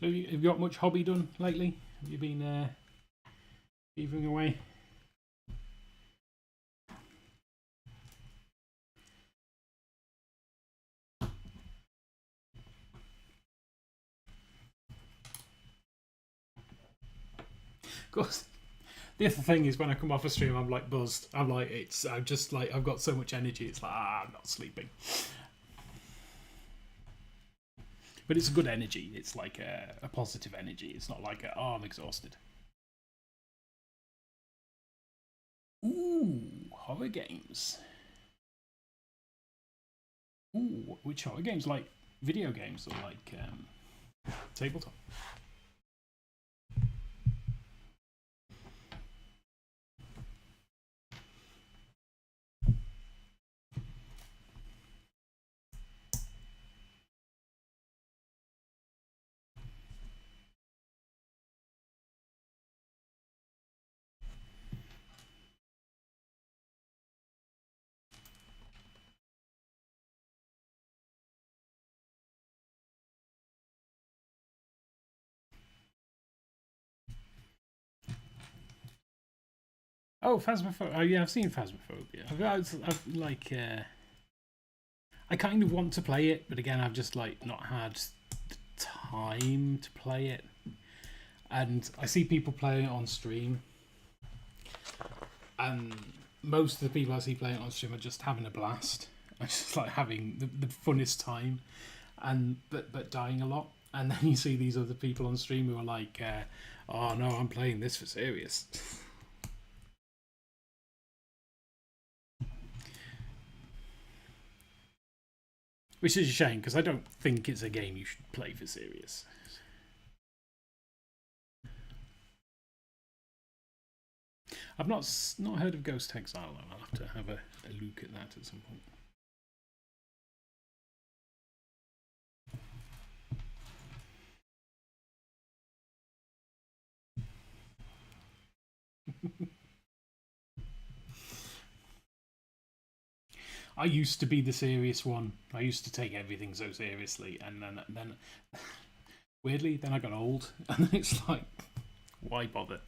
Have you got much hobby done lately? Have you been beavering away? Of course. The other thing is when I come off a stream, I'm like buzzed. I'm just like, I've got so much energy. It's like, I'm not sleeping. But it's a good energy. It's like a positive energy. It's not like, oh, I'm exhausted. Ooh, horror games. Ooh, which horror games? Like video games or like tabletop? Oh, Phasmophobia. Oh, yeah, I've seen Phasmophobia. I've like, I kind of want to play it, but again, I've just like not had the time to play it. And I see people playing it on stream, and most of the people I see playing it on stream are just having a blast. I'm just like having the funnest time, and but dying a lot. And then you see these other people on stream who are like, "Oh no, I'm playing this for serious." Which is a shame because I don't think it's a game you should play for serious. I've not heard of Ghost Exile though. I'll have to have a look at that at some point. I used to be the serious one. I used to take everything so seriously, and then weirdly, then I got old, and then it's like, why bother?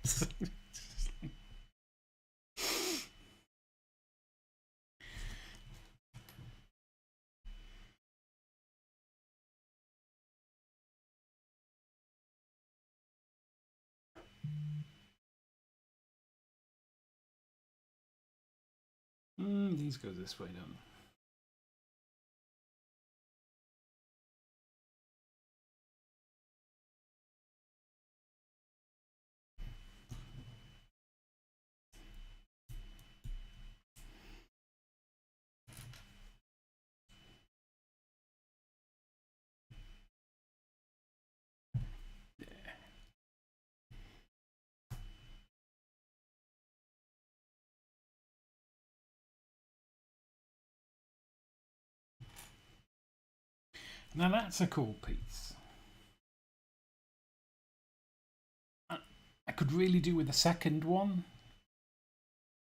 These go this way, don't they? Now that's a cool piece. I could really do with a second one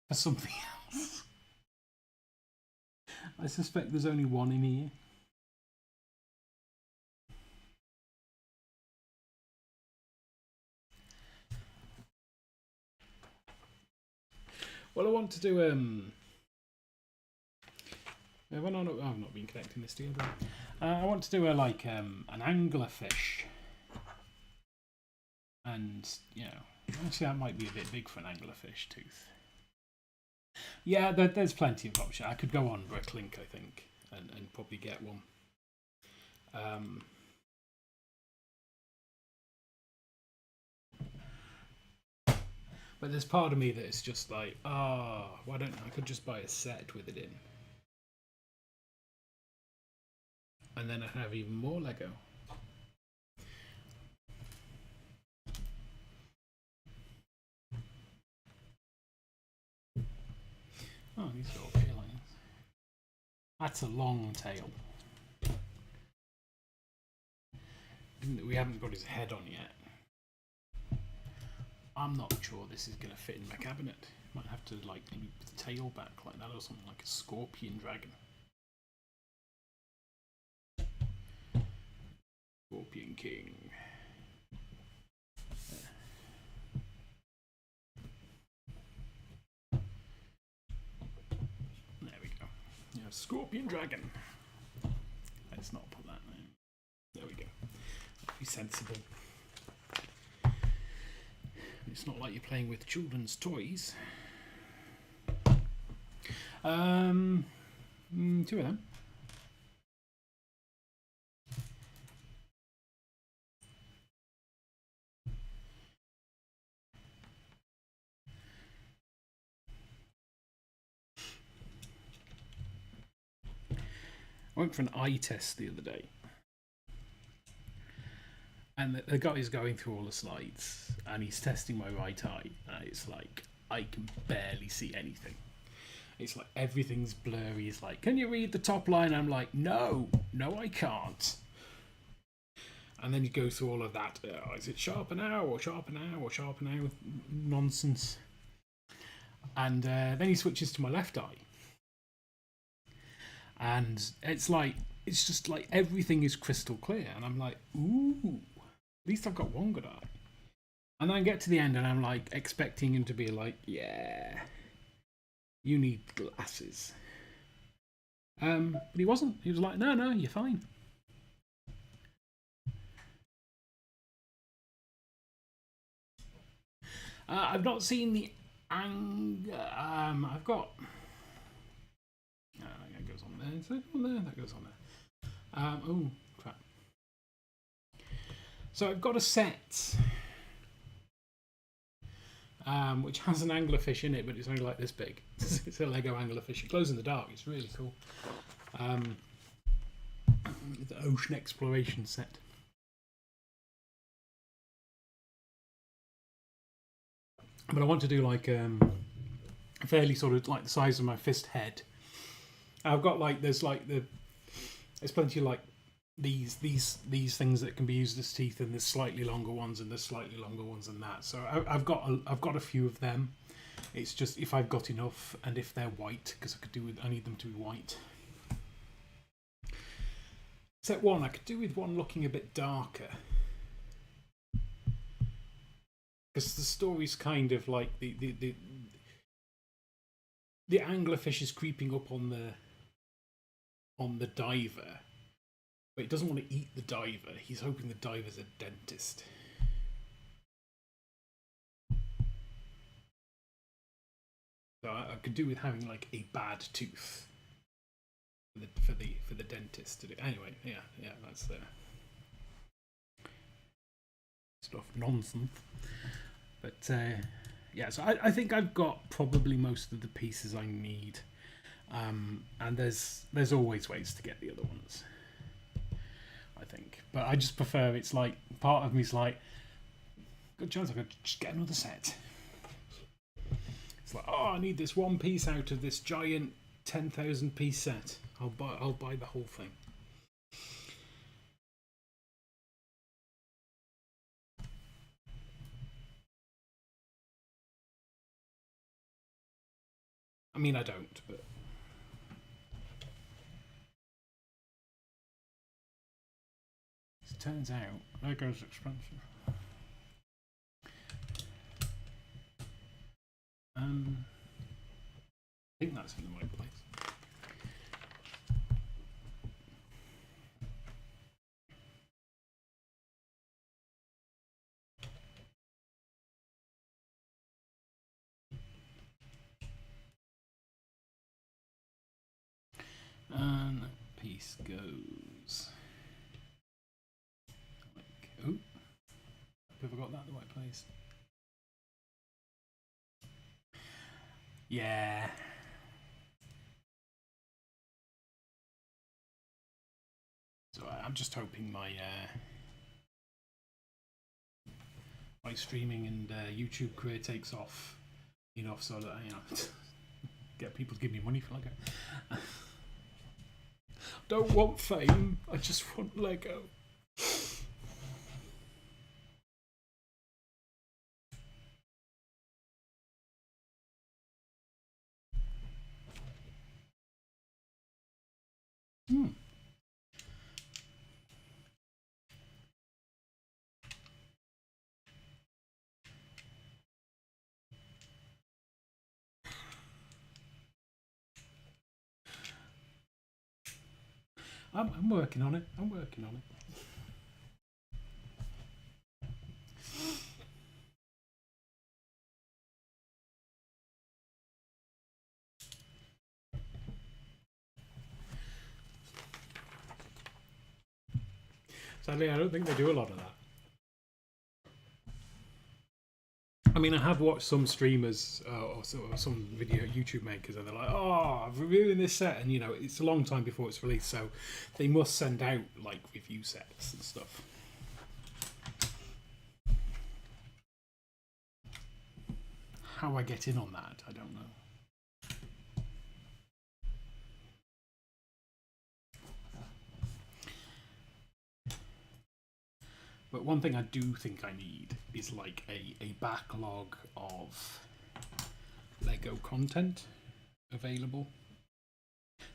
for something else. I suspect there's only one in here. Well, I want to do I've not been connecting this together. I want to do an anglerfish, and you know, actually that might be a bit big for an anglerfish tooth. Yeah, there's plenty of options. I could go on Bricklink, I think, and probably get one. But there's part of me that is just like, why don't I could just buy a set with it in, and then I have even more Lego. Oh, these are all feelings. That's a long tail. We haven't got his head on yet. I'm not sure this is going to fit in my cabinet. Might have to like loop the tail back like that, or something like a scorpion dragon. Scorpion King. scorpion dragon. Let's not put that in. There we go. Be sensible. It's not like you're playing with children's toys. Two of them. I went for an eye test the other day, and the guy is going through all the slides, and he's testing my right eye, and it's like I can barely see anything. It's like everything's blurry. He's like, "Can you read the top line?" I'm like, "No, I can't." And then you go through all of that. Is it sharper now, or sharper now, or sharper now? Nonsense. And then he switches to my left eye. And it's just like everything is crystal clear. And I'm like, ooh, at least I've got one good eye. And then I get to the end and I'm like expecting him to be like, yeah, you need glasses. But he wasn't. He was like, no, you're fine. I've not seen the I've got. That goes on there. Is that on there? That goes on there. Oh crap! So I've got a set, which has an anglerfish in it, but it's only like this big. It's a Lego anglerfish. It glows in the dark. It's really cool. The ocean exploration set. But I want to do like fairly sort of like the size of my fist head. I've got like there's plenty of like these things that can be used as teeth, and there's slightly longer ones, and there's slightly longer ones than that. So I've got a few of them. It's just if I've got enough, and if they're white, because I need them to be white. Set one, I could do with one looking a bit darker. Because the story's kind of like the anglerfish is creeping up on the diver, but he doesn't want to eat the diver. He's hoping the diver's a dentist. So I could do with having like a bad tooth for the dentist to do. Anyway, yeah, that's stuff nonsense. But yeah, so I think I've got probably most of the pieces I need, and there's always ways to get the other ones, I think. But I just prefer, it's like part of me's like, good chance I could just get another set. It's like, oh, I need this one piece out of this giant 10,000 piece set. I'll buy the whole thing. I mean, I don't, but it turns out Lego's expensive. I think that's in the right place. And that piece goes like, oh, have I got that in the right place? Yeah. So I'm just hoping my my streaming and YouTube career takes off enough so that get people to give me money for Lego. Don't want fame, I just want Lego. I'm working on it. I'm working on it. Sadly, I don't think they do a lot of that. I mean, I have watched some streamers or some video YouTube makers, and they're like, "Oh, I'm reviewing this set," and you know, it's a long time before it's released, so they must send out like review sets and stuff. How I get in on that, I don't know. But one thing I do think I need is like a backlog of Lego content available.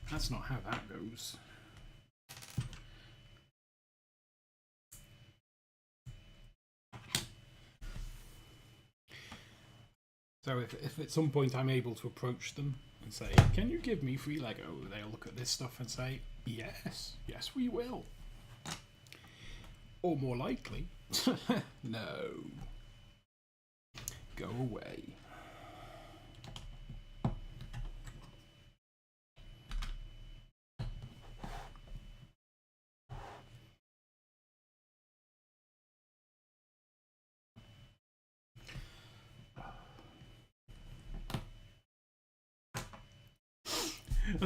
That's not how that goes. So if at some point I'm able to approach them and say, "Can you give me free Lego?" They'll look at this stuff and say, "Yes, yes we will." Or more likely, no. Go away.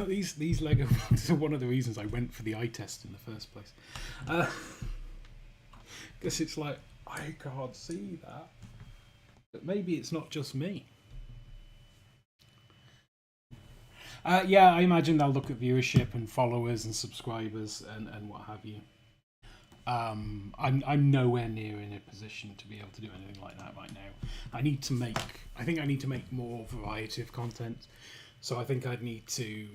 These Lego boxes are one of the reasons I went for the eye test in the first place. Because it's like, I can't see that. But maybe it's not just me. Yeah, I imagine they'll look at viewership and followers and subscribers and what have you. I'm nowhere near in a position to be able to do anything like that right now. I think I need to make more variety of content. So I think I'd need to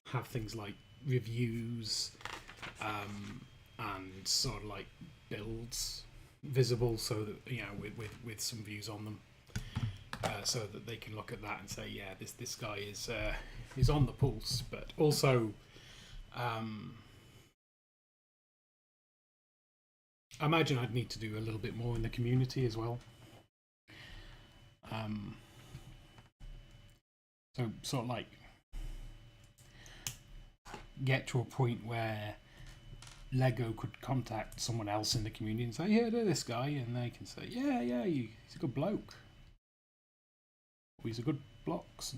have things like reviews and sort of like builds visible, so that you know with some views on them, so that they can look at that and say, yeah, this guy is on the pulse. But also, I imagine I'd need to do a little bit more in the community as well. So sort of like get to a point where Lego could contact someone else in the community and say, "Yeah, they're this guy," and they can say, "Yeah, he's a good bloke, or he's a good blocks."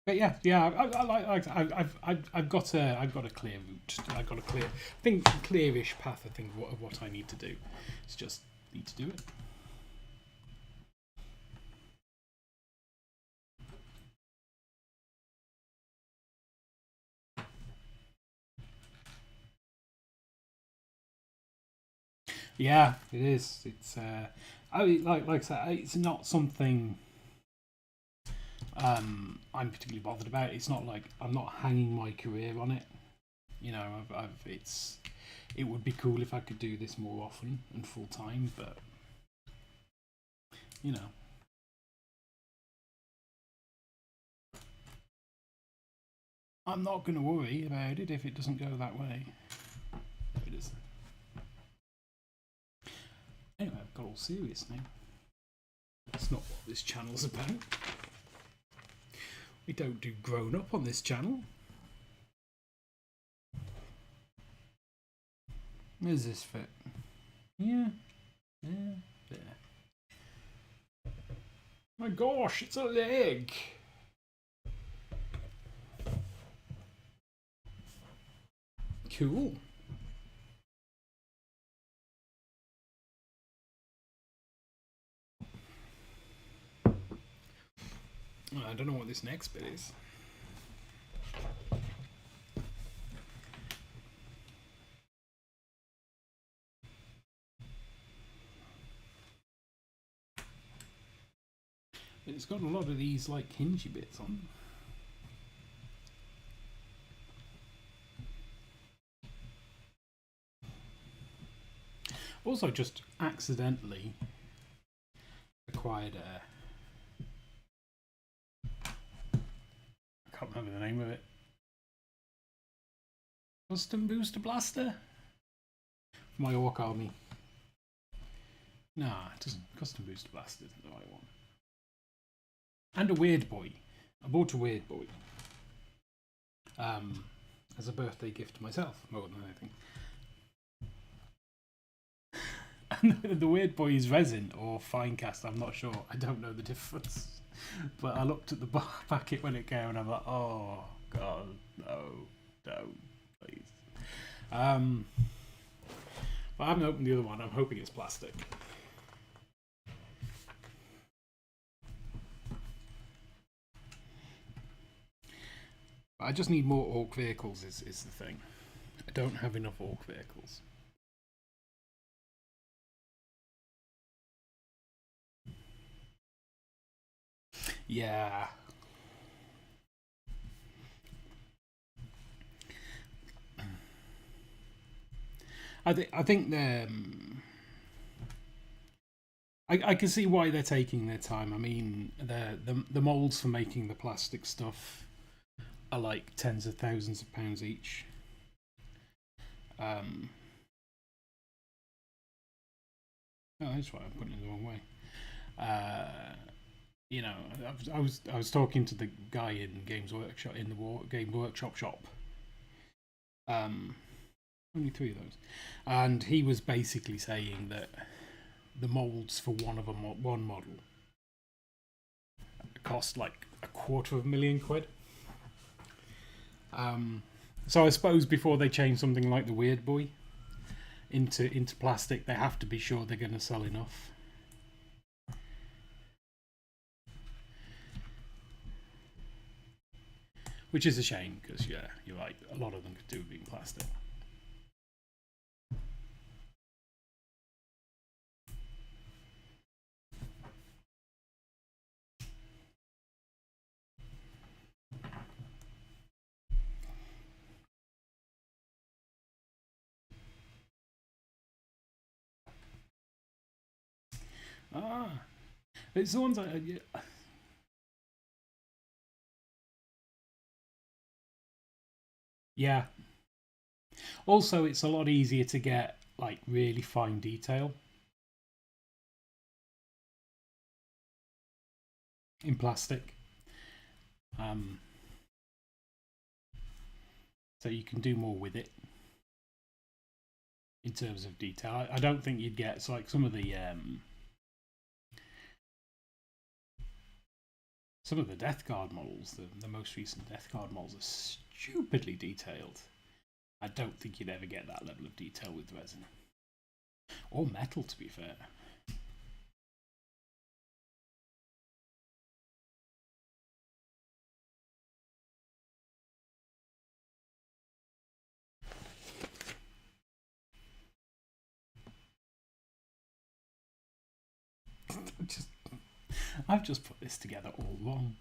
But yeah, I've got a clear route. I've got a clearish path. I think of what I need to do. It's just need to do it. Yeah, it is. It's like I said, it's not something I'm particularly bothered about. It's not like I'm not hanging my career on it. You know, it would be cool if I could do this more often and full time, but you know, I'm not going to worry about it if it doesn't go that way. It is. Anyway, I've got all serious now. That's not what this channel's about. We don't do grown up on this channel. Where does this fit? Yeah. There. My gosh, it's a leg. Cool. I don't know what this next bit is. It's got a lot of these like hingy bits on. Also, just accidentally acquired a. I can't remember the name of it. Custom booster blaster for my orc army. Nah, it doesn't. Custom booster blaster isn't the right one. And a weird boy. I bought a weird boy. As a birthday gift to myself, more than anything. And the weird boy is resin or fine cast. I'm not sure. I don't know the difference. But I looked at the packet when it came, and I'm like, oh god, no, please. But I haven't opened the other one. I'm hoping it's plastic. I just need more orc vehicles is the thing. I don't have enough orc vehicles. Yeah. I think I can see why they're taking their time. I mean, the molds for making the plastic stuff are like tens of thousands of pounds each. Oh, that's why I'm putting it the wrong way. You know, I was talking to the guy in Games Workshop in the Game Workshop shop. Only 3 of those, and he was basically saying that the molds for one model cost like £250,000. So I suppose before they change something like the Weird Boy into plastic, they have to be sure they're going to sell enough. Which is a shame, because yeah, you're right, a lot of them could do being plastic. It's the ones yeah. Also, it's a lot easier to get like really fine detail in plastic. So you can do more with it in terms of detail. I don't think you'd get like some of the Death Guard models. The most recent Death Guard models are stupidly detailed. I don't think you'd ever get that level of detail with resin or metal, to be fair. I've just put this together all wrong.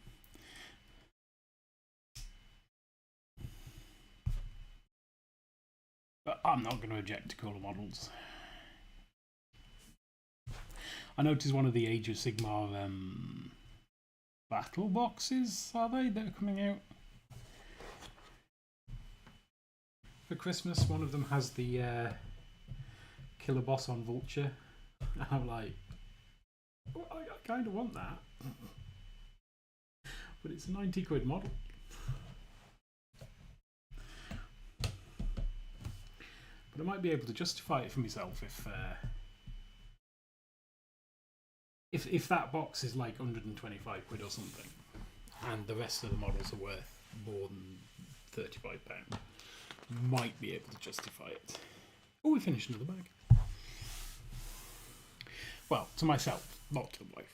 But I'm not going to object to colour models. I noticed one of the Age of Sigmar battle boxes, are they? That are coming out for Christmas. One of them has the killer boss on Vulture. And I'm like, well, I kind of want that. But it's a £90 model. But I might be able to justify it for myself if that box is like £125 or something, and the rest of the models are worth more than £35. Might be able to justify it. Oh, we finished another bag. Well, to myself, not to the wife.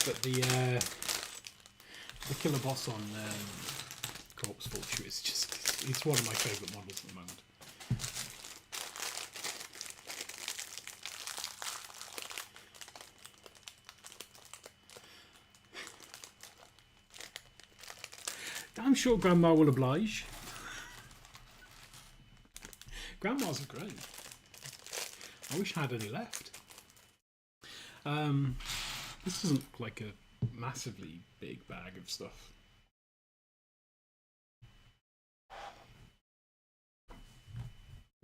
But the killer boss on Corpse Vulture is it's one of my favourite models at the moment. I'm sure Grandma will oblige. Grandmas are great. I wish I had any left. This doesn't look like a massively big bag of stuff.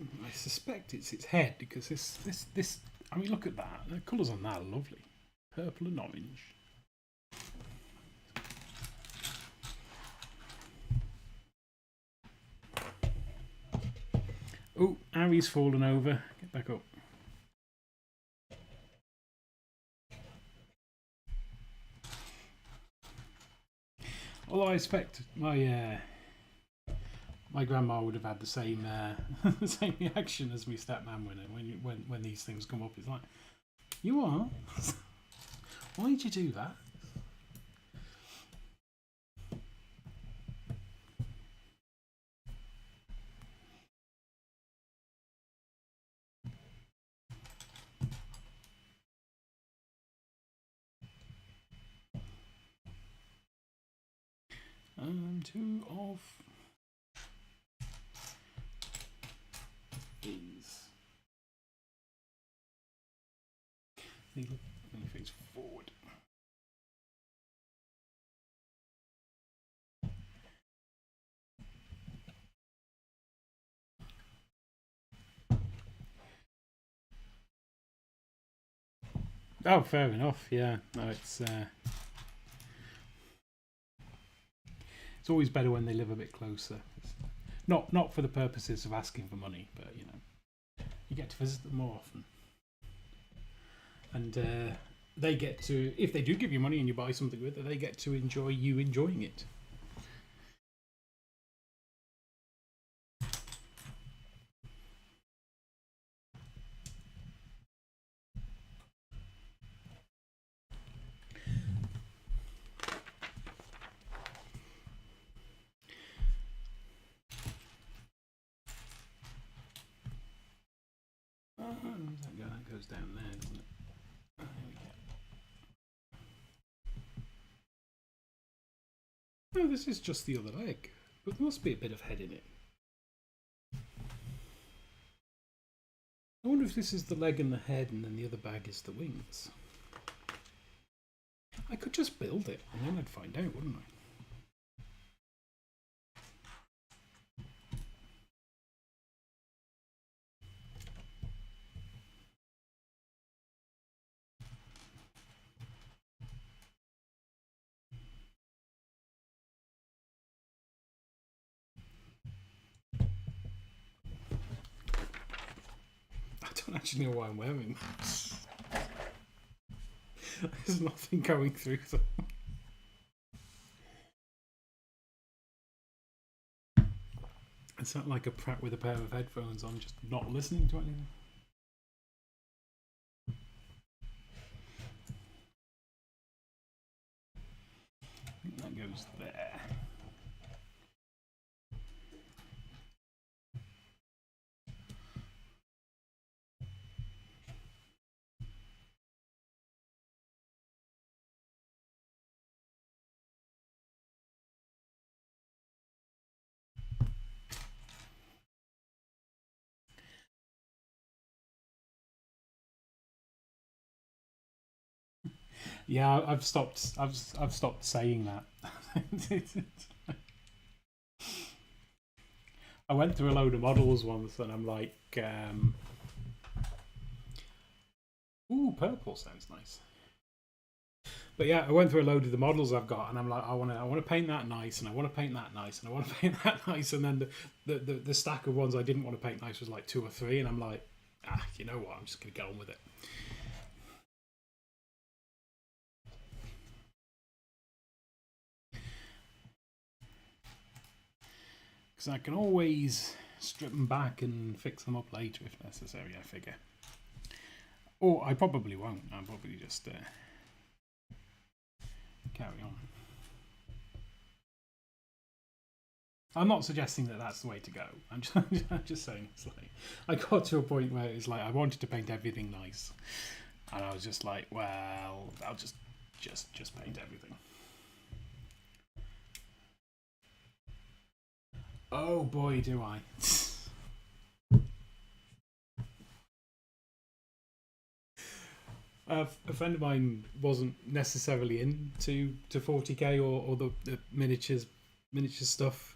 I suspect it's its head because this. I mean, look at that. The colours on that are lovely. Purple and orange. Oh, Harry's fallen over. Get back up. Although I expect my grandma would have had the same the same reaction as my stepman when these things come up. It's like, you are? Why did you do that? Two of these. Let me face forward. Oh, fair enough. Yeah, no, it's always better when they live a bit closer. Not for the purposes of asking for money, but you know, you get to visit them more often, and they get to, if they do give you money and you buy something with it, they get to enjoy you enjoying it. That goes down there, doesn't it? There we go. No, this is just the other leg, but there must be a bit of head in it. I wonder if this is the leg and the head and then the other bag is the wings. I could just build it and then I'd find out, wouldn't I? I don't actually know why I'm wearing this. There's nothing going through them. It's not like a prat with a pair of headphones on, just not listening to anything. I think that goes there. Yeah, I've stopped saying that. I went through a load of models once and I'm like, ooh, purple sounds nice. But yeah, I went through a load of the models I've got and I'm like, I want to paint that nice, and I want to paint that nice, and I want to paint that nice, and then the stack of ones I didn't want to paint nice was like 2 or 3, and I'm like, you know what, I'm just going to get on with it. Because I can always strip them back and fix them up later if necessary, I figure. Or I probably won't. I'll probably just carry on. I'm not suggesting that that's the way to go. I'm just saying it's like, I got to a point where it's like I wanted to paint everything nice, and I was just like, well, I'll just paint everything. Oh boy, do I. A friend of mine wasn't necessarily into 40k or the miniature stuff,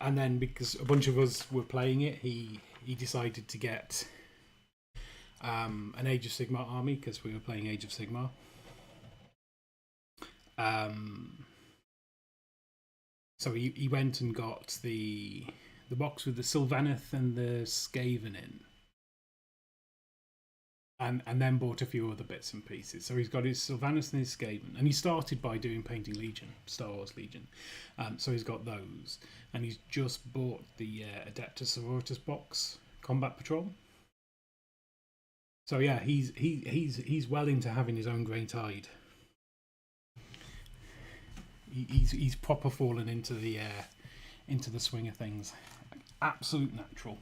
and then because a bunch of us were playing it, he decided to get an Age of Sigmar army because we were playing Age of Sigmar. So he went and got the box with the Sylvaneth and the Skaven in. And then bought a few other bits and pieces. So he's got his Sylvanus and his Skaven. And he started by doing Painting Legion, Star Wars Legion. So he's got those. And he's just bought the Adeptus Sororitas box, Combat Patrol. So yeah, he's well into having his own Grey Tide. He's proper fallen into the swing of things. Absolute natural.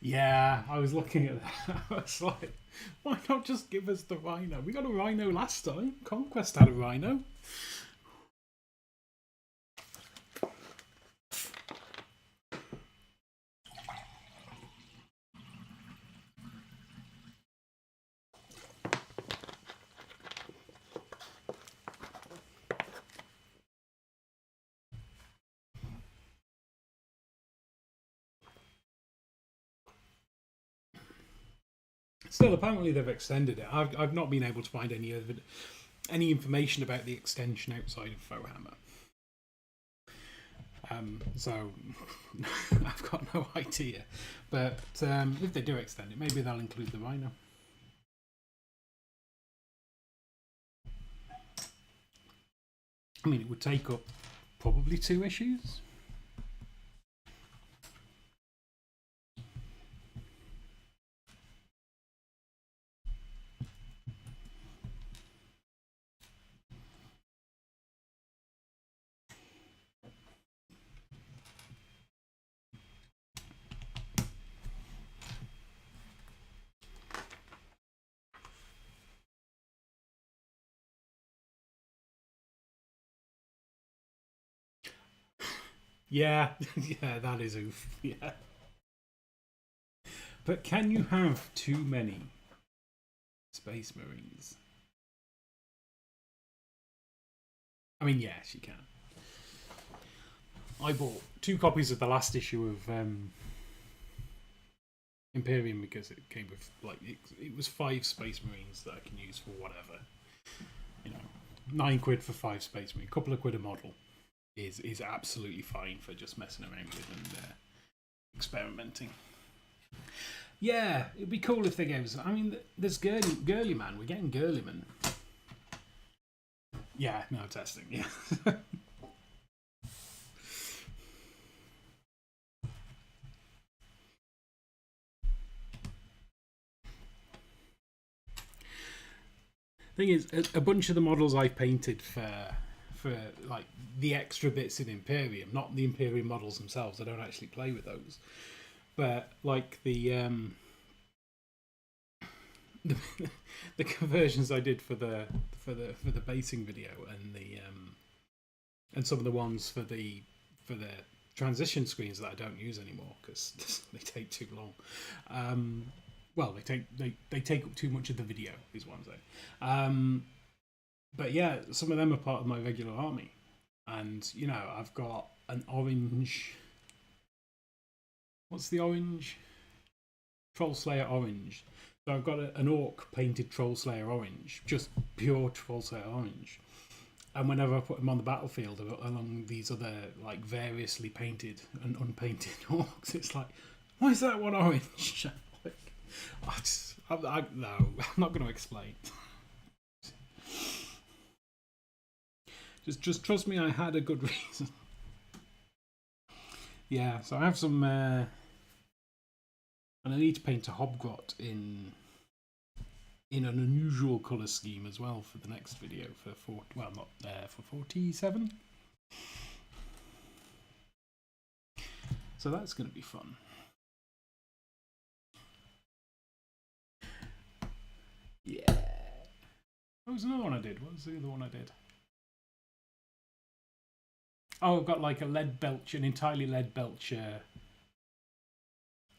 Yeah, I was looking at that. I was like, why not just give us the Rhino? We got a Rhino last time. Conquest had a Rhino. Still, apparently they've extended it. I've not been able to find any information about the extension outside of Fohammer. So I've got no idea. But if they do extend it, maybe they'll include the Rhino. I mean, it would take up probably 2 issues. Yeah, yeah, that is oof. Yeah. But can you have too many Space Marines? I mean, yes, you can. I bought 2 copies of the last issue of Imperium because it came with it was 5 Space Marines that I can use for whatever. You know, £9 for 5 Space Marines, a couple of quid a model is absolutely fine for just messing around with and experimenting. Yeah, it'd be cool if they gave us. I mean, there's Girly Man. We're getting Girly Man. Yeah, no testing. Yeah. Thing is, a bunch of the models I painted for like the extra bits in Imperium, not the Imperium models themselves. I don't actually play with those, but like the conversions I did for the basing video and some of the ones for the transition screens that I don't use anymore because they take too long. Well, they take up too much of the video is what I'm saying. But yeah, some of them are part of my regular army, and you know I've got an orange. What's the orange? Troll Slayer orange. So I've got an orc painted Troll Slayer orange, just pure Troll Slayer orange. And whenever I put them on the battlefield along these other like variously painted and unpainted orcs, it's like, why is that one orange? No, I'm not going to explain. Just trust me, I had a good reason. Yeah, so I have some And I need to paint a hobgrot in an unusual colour scheme as well for the next video for for 47. So that's going to be fun. Yeah. What was another one I did? What was the other one I did? Oh, I've got like a lead belch, an entirely lead belch,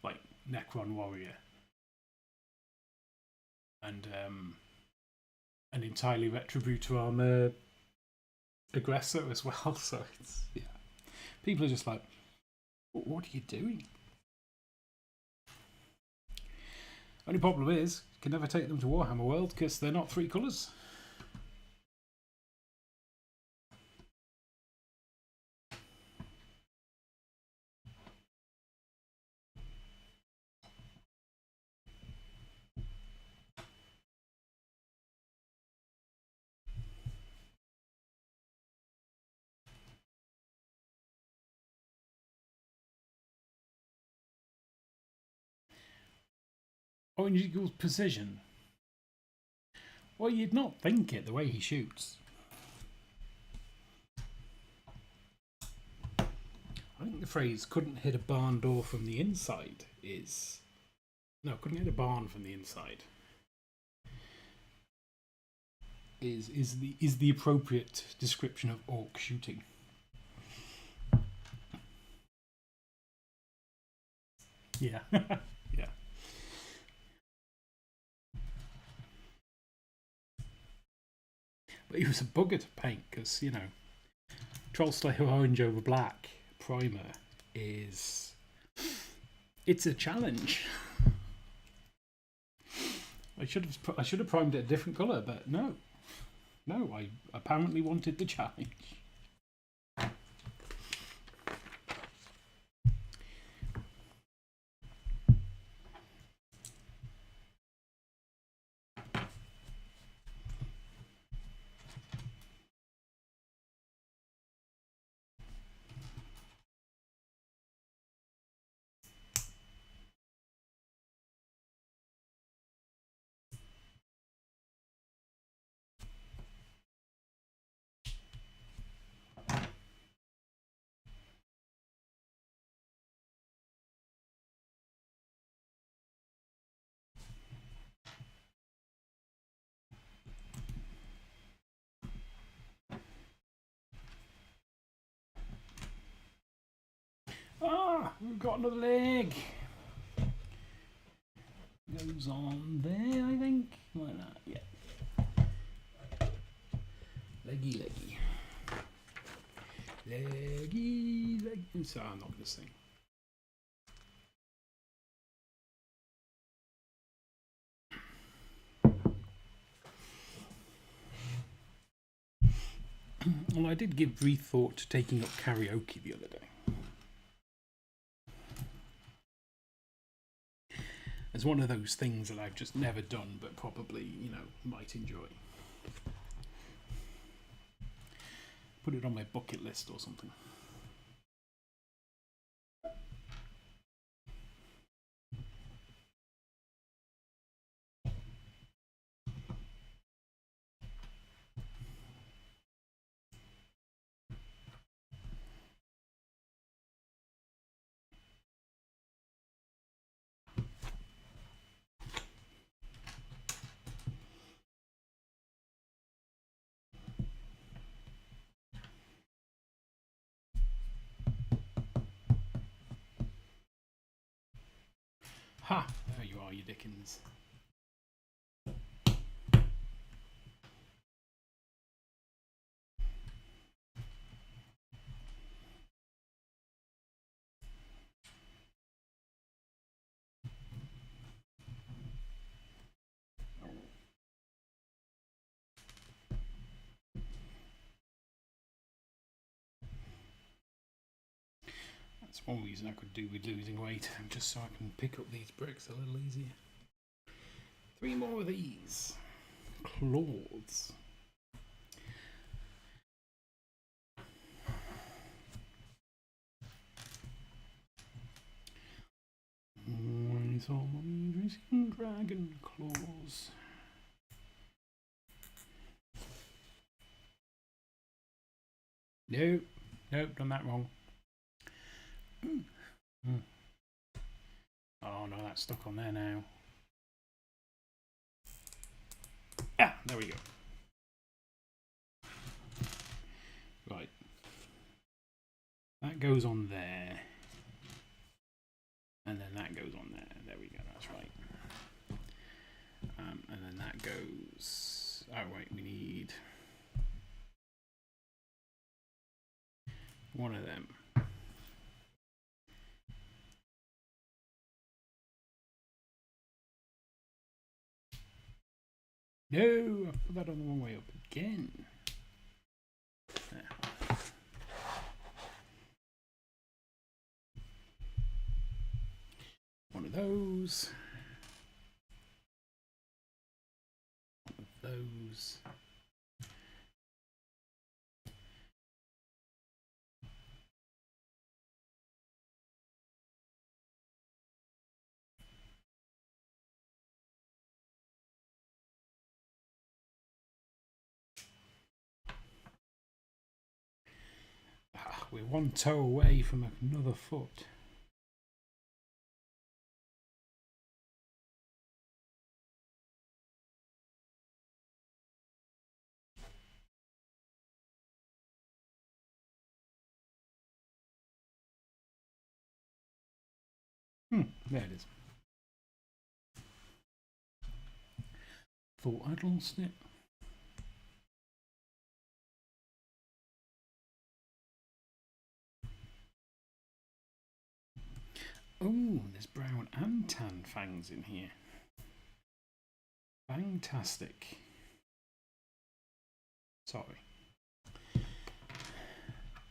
like Necron warrior, and an entirely retributor armor aggressor as well. So it's, yeah, people are just like, what are you doing? Only problem is, you can never take them to Warhammer World because they're not 3 colours. Oh, and you go precision. Well, you'd not think it the way he shoots. I think the phrase "couldn't hit a barn door from the inside" is... No, couldn't hit a barn from the inside. Is the appropriate description of orc shooting. Yeah. Yeah. But he was a bugger to paint because, you know, Trollslayer Orange over Black primer is... It's a challenge. I should have primed it a different colour, but no. No, I apparently wanted the challenge. Ah, we've got another leg. Goes on there, I think. Like that, yeah. Leggy, leggy. Leggy, leggy. So I'm not going to sing. Well, I did give brief thought to taking up karaoke the other day. It's one of those things that I've just never done, but probably, you know, might enjoy. Put it on my bucket list or something. Ha! There you are, you Dickens. That's one reason I could do with losing weight, just so I can pick up these bricks a little easier. 3 more of these. Claws. saw Mummy risking dragon claws. Nope, done that wrong. Oh no, that's stuck on there now. Ah, there we go. Right. That goes on there. And then that goes on there. There we go, that's right. And then that goes... Oh, wait, we need... one of them. No, I put that on the wrong way up again. There. One of those. One of those. We're one toe away from another foot. There it is. Thought I'd lost it. Oh, there's brown and tan fangs in here. Fantastic. Sorry.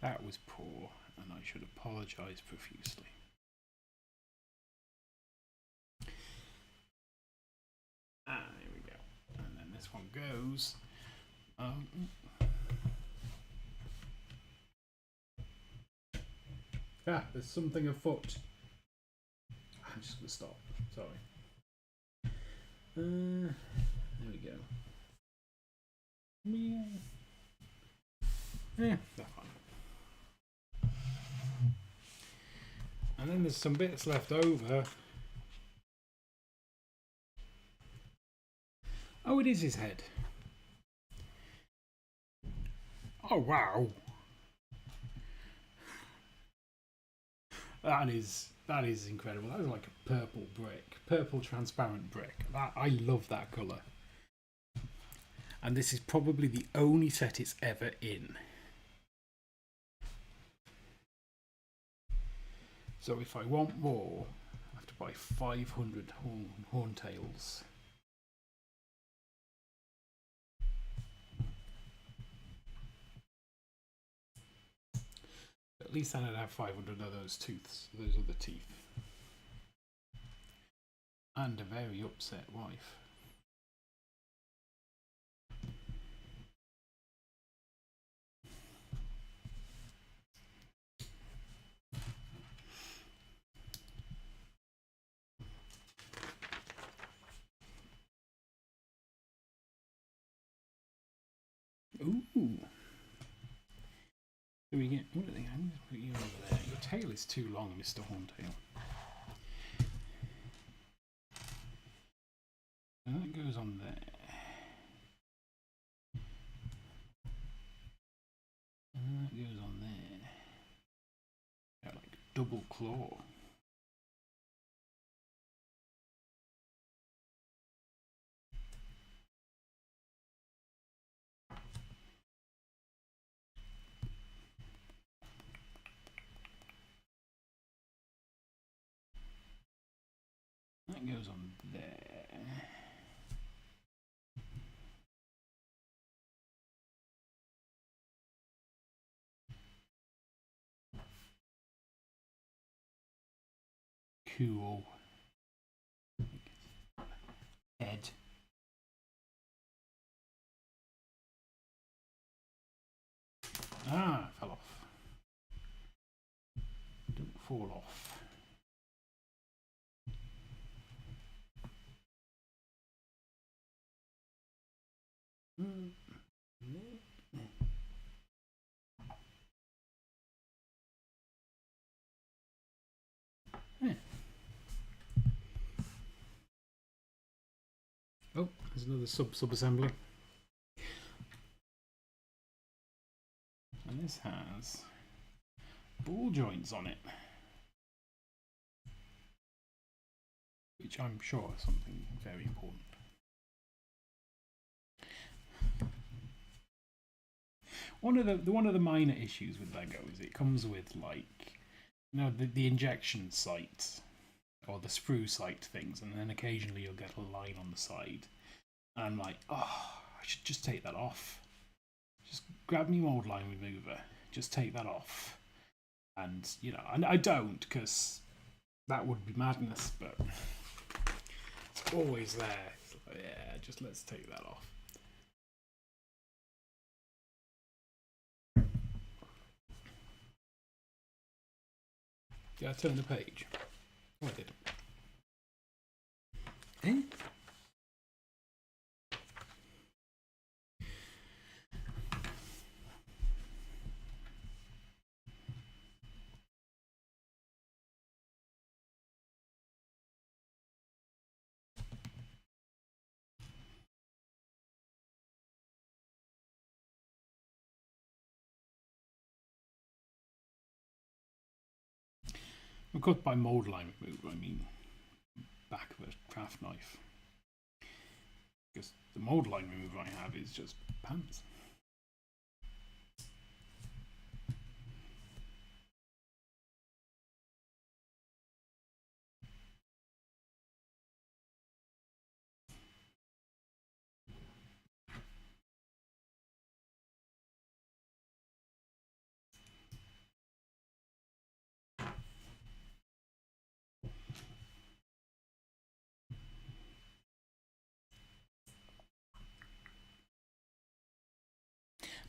That was poor, and I should apologise profusely. Ah, there we go. And then this one goes. There's something afoot. I'm just going to stop. Sorry. There we go. Yeah, that's fine. And then there's some bits left over. Oh, it is his head. Oh, wow. That is incredible. That is like a purple brick. Purple transparent brick. I love that colour. And this is probably the only set it's ever in. So if I want more, I have to buy 500 Horntails. At least then I'd have 500 of those tooths, those other teeth. And a very upset wife. Ooh. Do we get? What do they? I'm going to put you over there. Your tail is too long, Mr. Horntail. And that goes on there. And that goes on there. They're like double claw. That goes on there. Cool. Head. Ah, it fell off. Don't fall off. Oh, there's another sub-assembly. And this has ball joints on it, which I'm sure is something very important. One of the minor issues with Lego is it comes with, like, you know, the injection sight or the sprue sight things, and then occasionally you'll get a line on the side. And I'm like, oh, I should just take that off. Just grab me mold line remover. Just take that off. And, you know, I don't, because that would be madness, but it's always there. It's like, yeah, just let's take that off. Did I turn the page? Oh, I did. Eh? Of course, by mold line remover, I mean back of a craft knife. Because the mold line remover I have is just pants.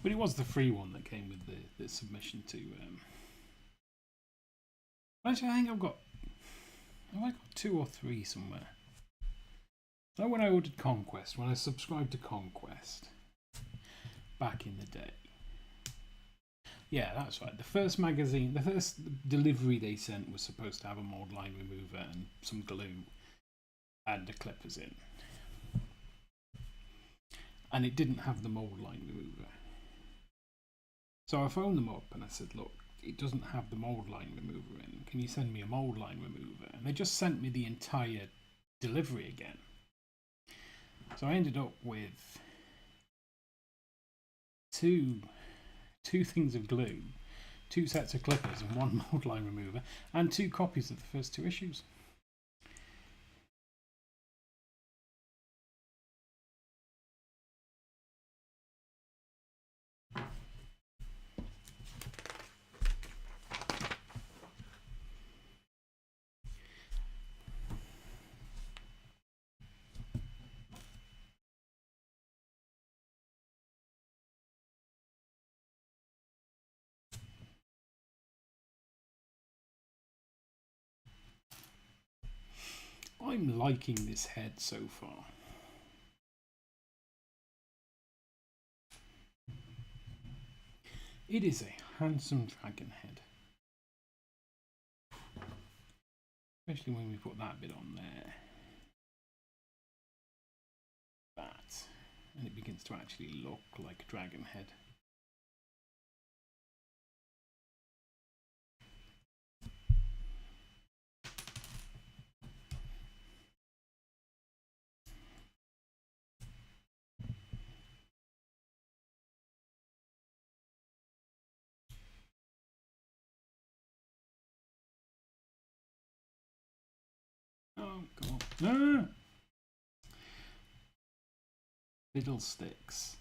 But it was the free one that came with the submission to. Actually, I think I've got 2 or 3 somewhere. So when I ordered Conquest, when I subscribed to Conquest back in the day. Yeah, that's right. The first magazine, the first delivery they sent was supposed to have a mold line remover and some glue and the clippers in. And it didn't have the mold line remover. So I phoned them up and I said, look, it doesn't have the mold line remover in. Can you send me a mold line remover? And they just sent me the entire delivery again. So I ended up with two things of glue, 2 sets of clippers and 1 mold line remover, and 2 copies of the first 2 issues. I'm liking this head so far. It is a handsome dragon head. Especially when we put that bit on there. That. And it begins to actually look like a dragon head. Oh, come on. Ah! Fiddlesticks.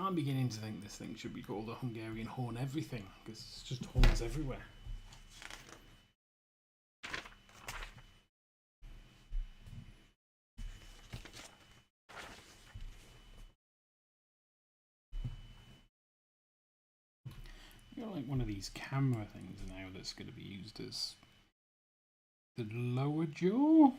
I'm beginning to think this thing should be called a Hungarian horn everything, because it's just horns everywhere. You've got like one of these camera things now that's going to be used as the lower jaw.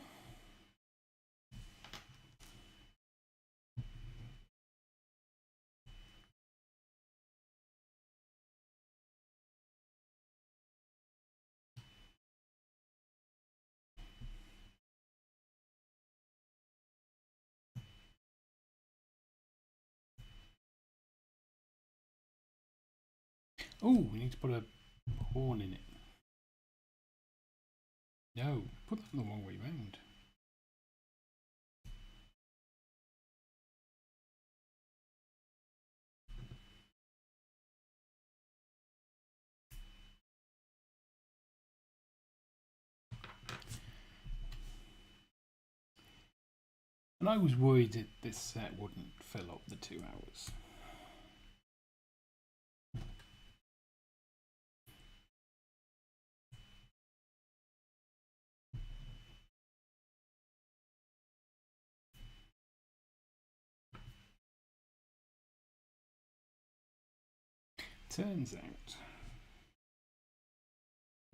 Oh, we need to put a horn in it. No, put that the wrong way round. And I was worried that this set wouldn't fill up the 2 hours. Turns out,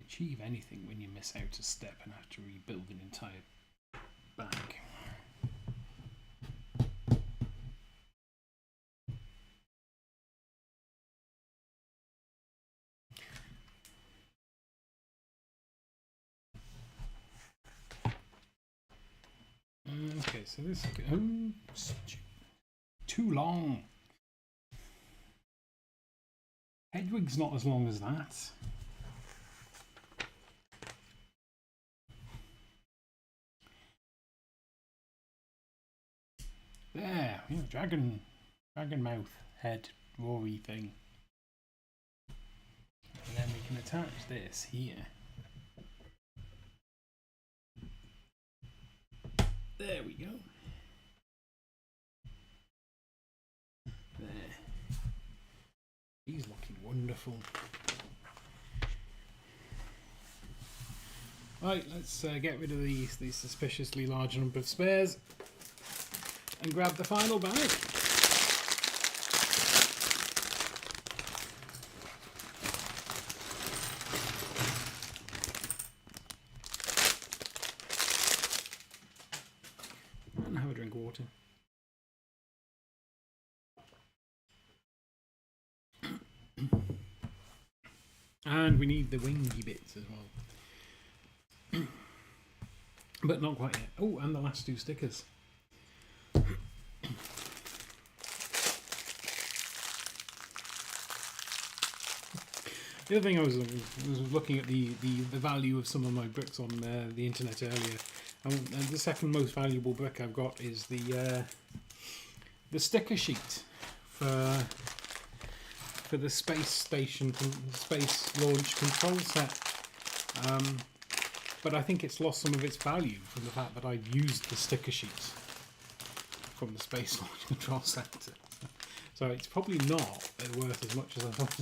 achieve anything when you miss out a step and have to rebuild an entire bag. Okay, so this too long. Hedwig's not as long as that. There, you know, dragon mouth head rory thing. And then we can attach this here. There we go. There. He's looking wonderful. Right, let's get rid of these suspiciously large number of spares and grab the final bag. And have a drink of water. And we need the wingy bits as well. But not quite yet. Oh, and the last 2 stickers. The other thing I was looking at the value of some of my bricks on the internet earlier, and the second most valuable brick I've got is the sticker sheet for the space station space launch control set. But I think it's lost some of its value from the fact that I've used the sticker sheets from the space launch control set. So it's probably not worth as much as I thought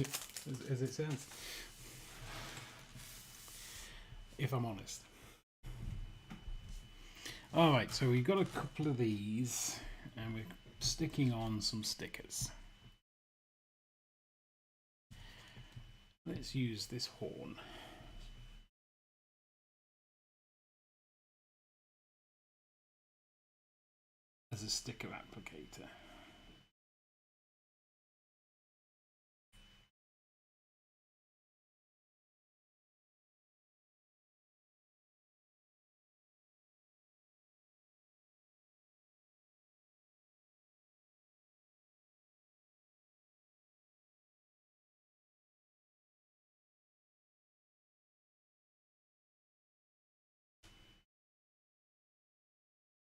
as it says, if I'm honest. Alright, so we've got a couple of these and we're sticking on some stickers. Let's use this horn. As a sticker applicator.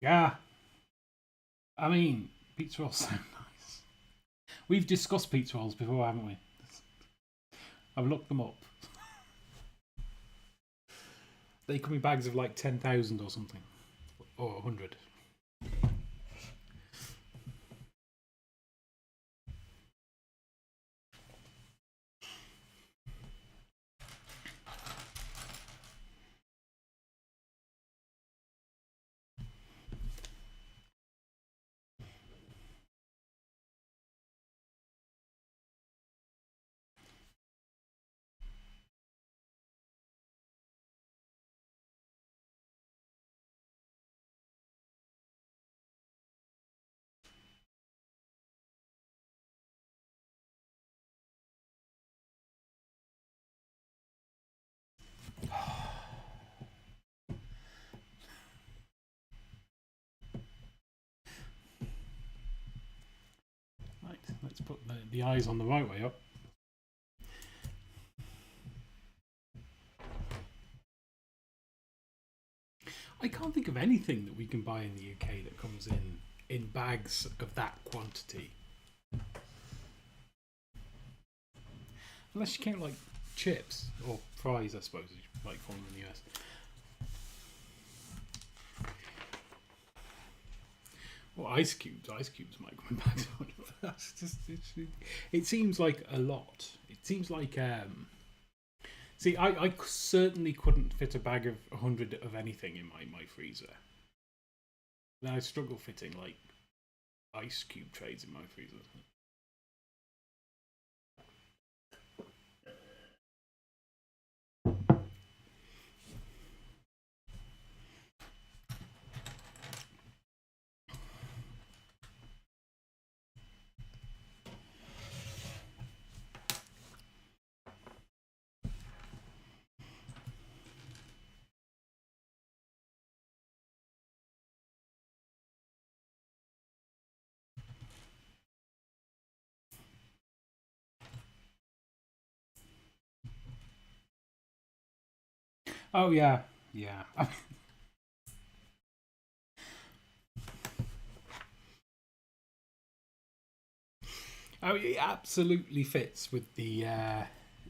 Yeah. I mean, pizza rolls sound nice. We've discussed pizza rolls before, haven't we? I've looked them up. They come in bags of like 10,000 or something. Or 100. the eyes on the right way up. I can't think of anything that we can buy in the UK that comes in bags of that quantity. Unless you count like chips or fries, I suppose, like from the US. Well, ice cubes might come in bags. That's just it seems like a lot. It seems like see, I certainly couldn't fit a bag of 100 of anything in my freezer. Then I struggle fitting like ice cube trays in my freezer. Oh yeah, yeah. Oh, it absolutely fits with the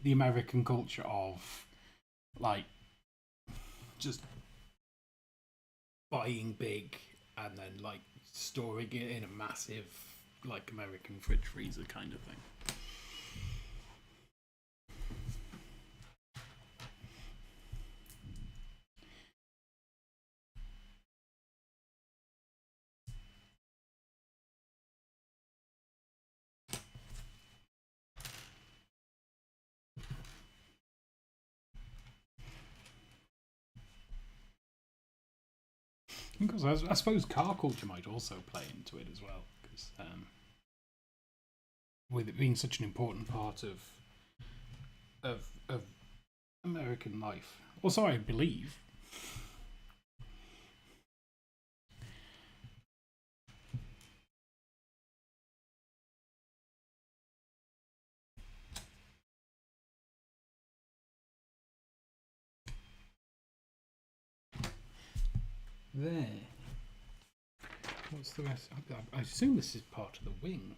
American culture of like just buying big and then like storing it in a massive like American fridge freezer kind of thing. Because I suppose car culture might also play into it as well, because with it being such an important part of American life. Also, I believe. There. What's the rest? I assume this is part of the wing.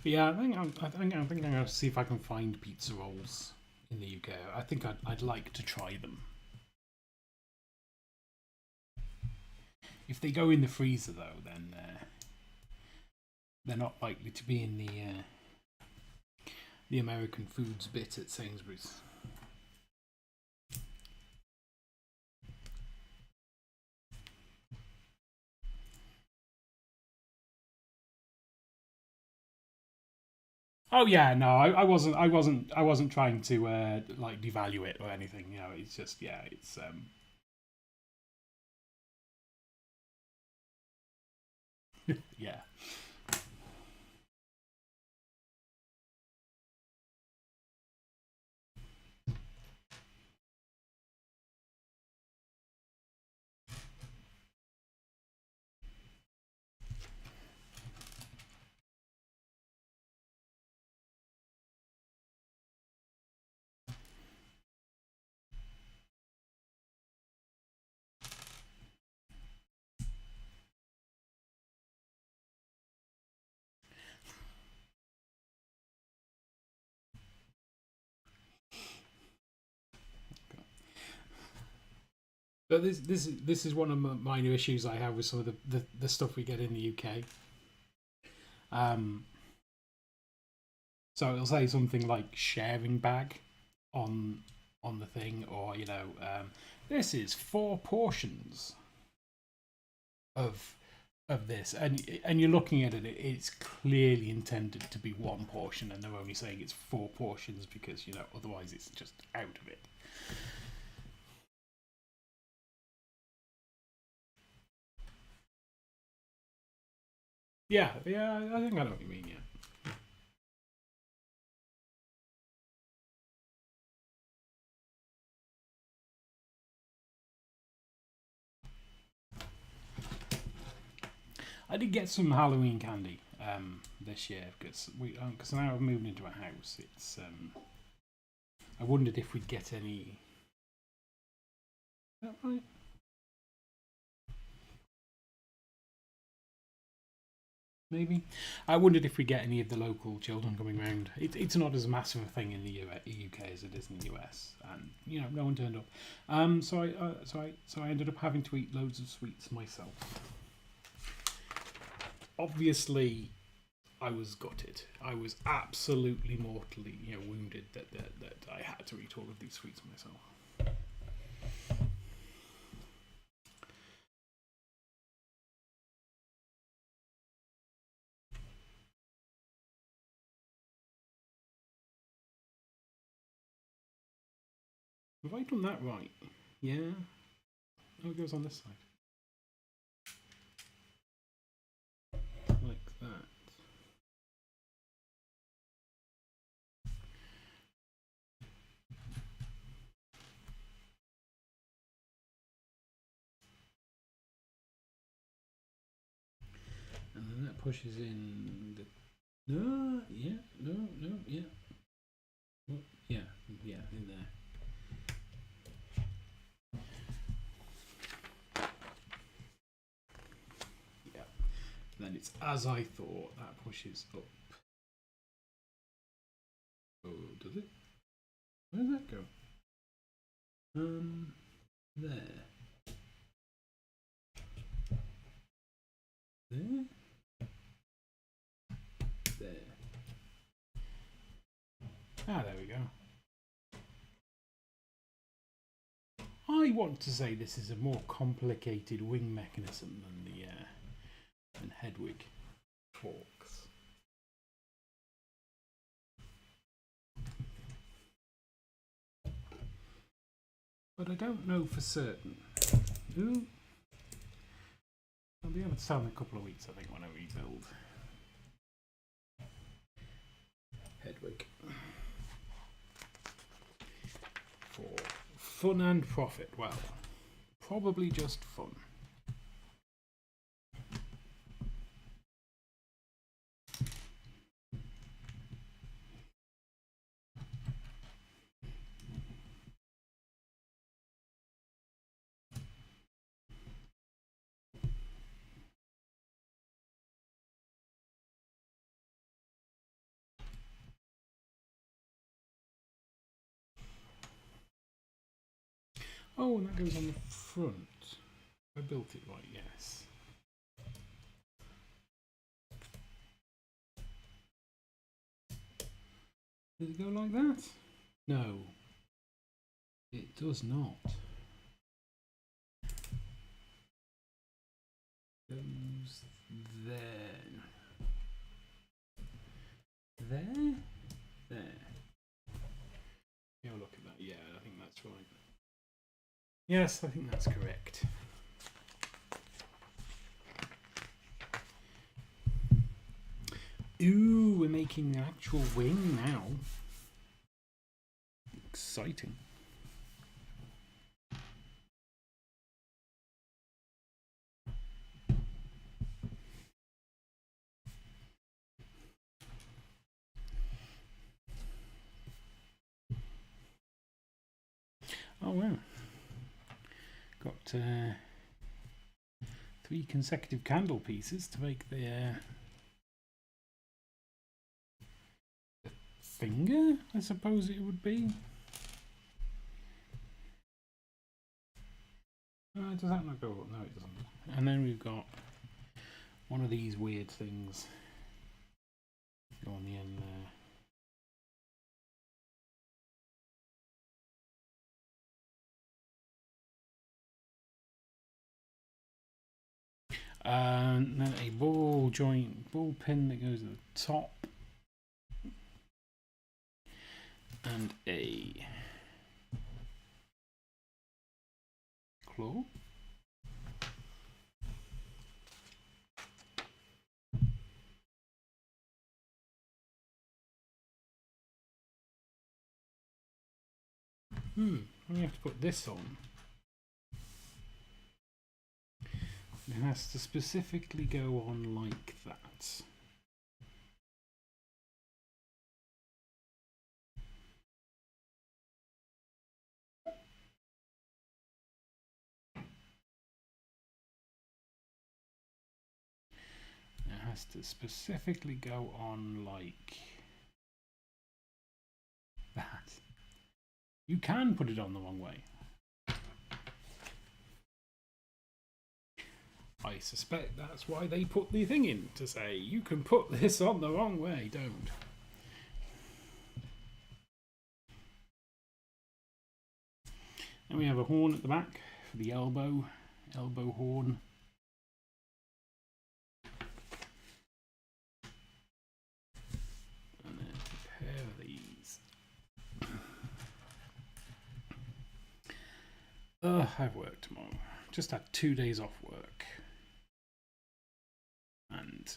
But yeah, I think I'm going to see if I can find pizza rolls in the UK. I think I'd like to try them. If they go in the freezer though, then they're not likely to be in the American foods bit at Sainsbury's. Oh yeah, no, I wasn't trying to like devalue it or anything. You know, it's just yeah, it's yeah. But this is one of the minor issues I have with some of the stuff we get in the UK. Um, so it'll say something like sharing bag on the thing, or you know, this is 4 portions of of this, and you're looking at it, it's clearly intended to be one portion, and they're only saying it's 4 portions because, you know, otherwise it's just out of it. Yeah, I think I know what you mean. Yeah. I did get some Halloween candy this year because now I've moved into a house. It's I wondered if we'd get any. Is that right? Maybe. I wondered if we get any of the local children coming round. It's not as massive a thing in the UK as it is in the US, and you know, no one turned up. So I ended up having to eat loads of sweets myself. Obviously, I was gutted. I was absolutely mortally, wounded that I had to eat all of these sweets myself. Have I done that right? Yeah. Oh, it goes on this side. Like that. And then that pushes in the... No, yeah, no, yeah. Well, yeah, in there. Yeah. Then it's as I thought, that pushes up. Oh, does it? Where does that go? There. There? There. Ah, there we go. I want to say this is a more complicated wing mechanism than the than Hedwig Forks. But I don't know for certain. Ooh. I'll be able to tell in a couple of weeks, I think, when I rebuild Hedwig. For fun and profit. Well, probably just fun. Oh, and that goes on the front. I built it right, yes. Does it go like that? No. It does not. Goes there. There? There. Yeah, look at that. Yeah, I think that's right. Yes, I think that's correct. Ooh, we're making an actual wing now. Exciting. Oh wow. Got 3 consecutive candle pieces to make the finger, I suppose it would be. Does that not go up? No, it doesn't. And then we've got one of these weird things go on the end there. And then a ball pin that goes at the top. And a claw. We have to put this on. It has to specifically go on like that. It has to specifically go on like that. You can put it on the wrong way. I suspect that's why they put the thing in, to say you can put this on the wrong way, don't. And we have a horn at the back for the elbow horn. And then a pair of these. I've worked tomorrow. Just had 2 days off work. And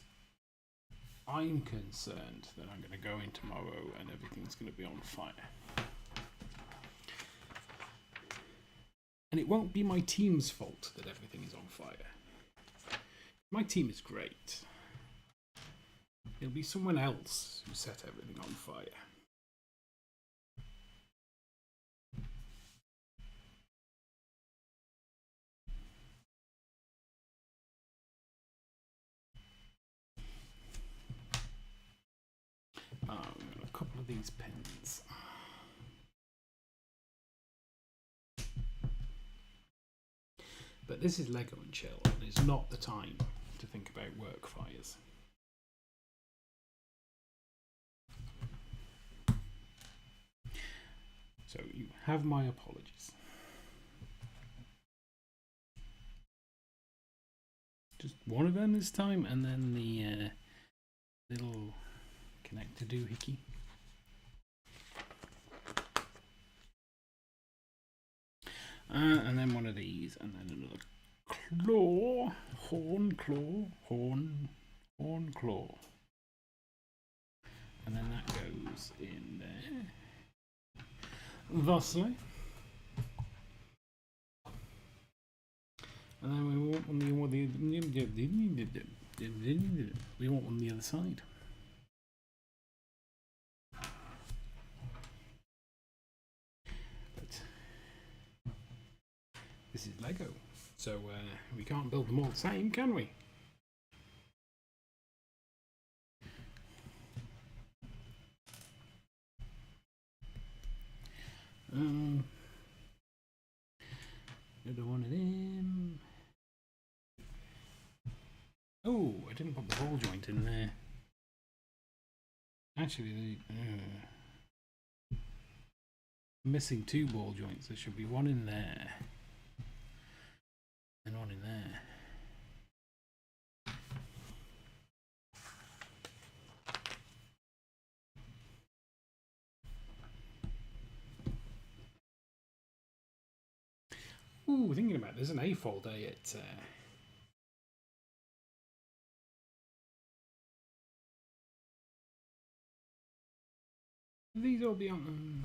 I'm concerned that I'm going to go in tomorrow and everything's going to be on fire. And it won't be my team's fault that everything is on fire. My team is great. It'll be someone else who set everything on fire. We've got a couple of these pins. But this is Lego and chill, and it's not the time to think about work fires. So you have my apologies. Just one of them this time, and then the little connector doohickey. And then one of these, and then another claw, horn claw. And then that goes in there. Thusly. And then we want one on the other side. This is Lego, so we can't build them all the same, can we? Another one of them. Oh, I didn't put the ball joint in there. Actually, missing 2 ball joints. There should be one in there. And one in there. Ooh, thinking about it, there's an AFOL day at these all be on.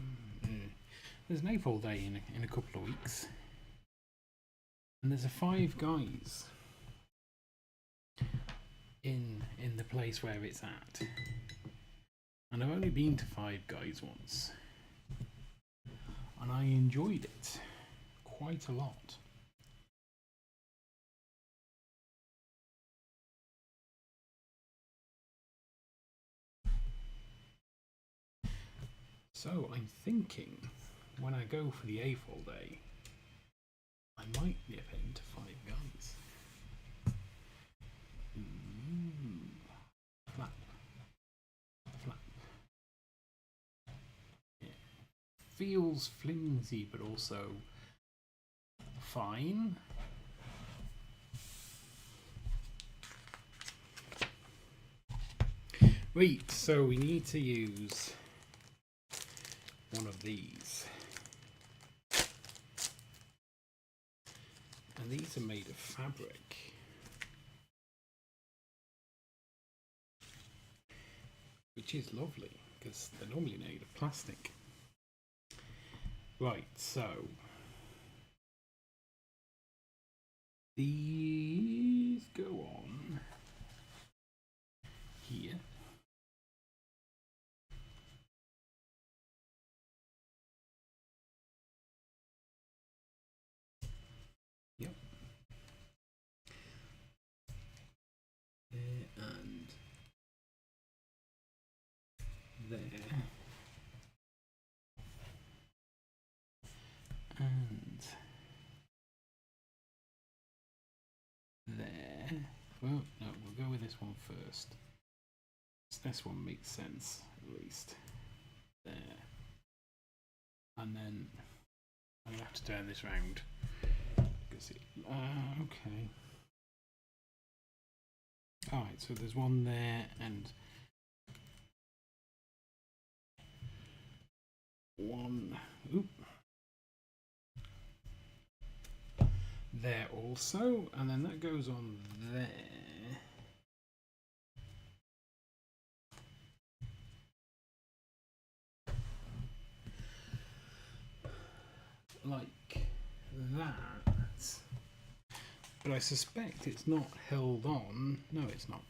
There's an AFOL day in a couple of weeks. And there's a 5 guys in the place where it's at. And I've only been to 5 guys once. And I enjoyed it quite a lot. So I'm thinking when I go for the AFOL day, I might nip into 5 guys. Flap. Flap. Yeah. Feels flimsy, but also fine. Right, so we need to use one of these. And these are made of fabric. Which is lovely, because they're normally made of plastic. Right, so these go on here. Yep. There and there. And there. Well, no, we'll go with this one first. This one makes sense, at least. There. And then I'm going to have to turn this round. Because it, okay. Alright, so there's one there and one there also, and then that goes on there. Like that. But I suspect it's not held on. No, it's not.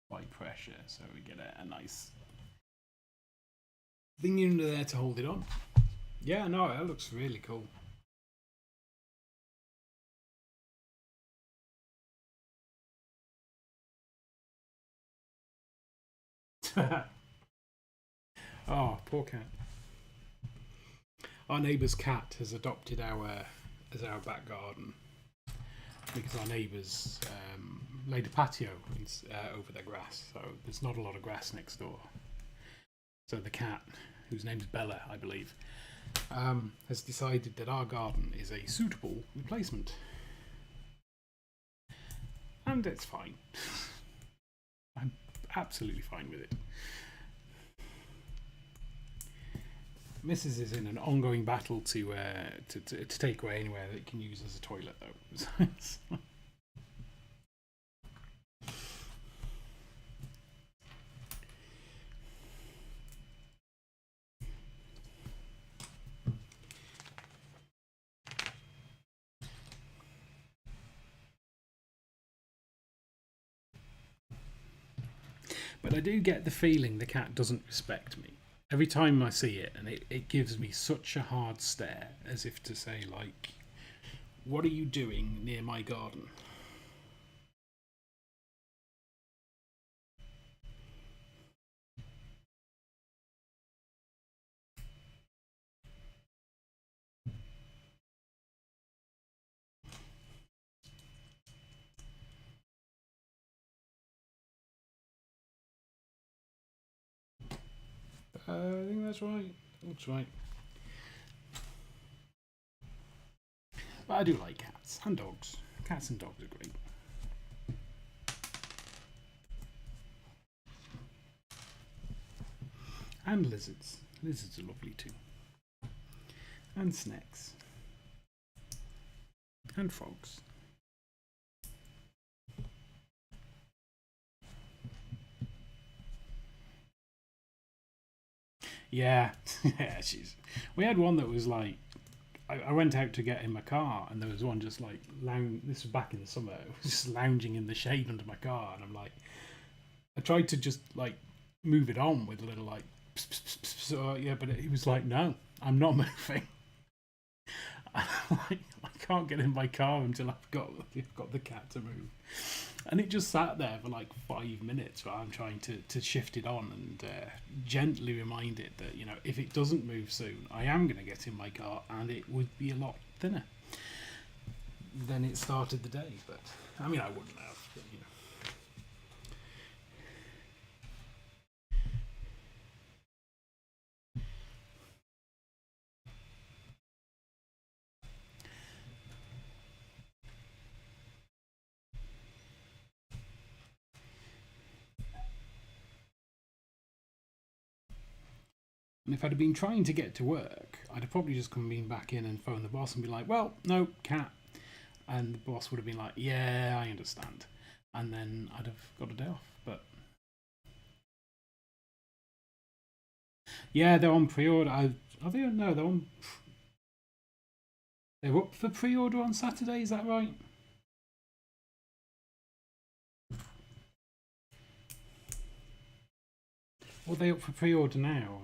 By pressure, so we get a nice thing under there to hold it on. Yeah, no, that looks really cool. Oh, poor cat. Our neighbour's cat has adopted our back garden because our neighbours laid a patio over their grass, so there's not a lot of grass next door. So the cat, whose name's Bella, I believe, has decided that our garden is a suitable replacement. And it's fine. I'm absolutely fine with it. Mrs. is in an ongoing battle to take away anywhere that it can use as a toilet, though. But I do get the feeling the cat doesn't respect me. Every time I see it, and it gives me such a hard stare, as if to say, like, what are you doing near my garden? I think that's right. Looks right. But I do like cats and dogs. Cats and dogs are great. And lizards. Lizards are lovely too. And snakes. And frogs. Yeah, yeah, we had one that was like, I went out to get in my car, and there was one just like this was back in the summer. It was just lounging in the shade under my car, and I'm like, I tried to just like move it on with a little like, pss, pss, pss, so yeah, but he was like, no, I'm not moving. Like, I can't get in my car until I've got the cat to move. And it just sat there for like 5 minutes while I'm trying to shift it on and gently remind it that, you know, if it doesn't move soon, I am going to get in my car and it would be a lot thinner. Then it started the day, but I mean, I wouldn't have, but, you know. And if I'd have been trying to get to work, I'd have probably just been back in and phoned the boss and be like, well, no, can't. And the boss would have been like, yeah, I understand. And then I'd have got a day off. But yeah, they're on pre-order. Are they? No, they're on. They're up for pre-order on Saturday. Is that right? Or are they up for pre-order now?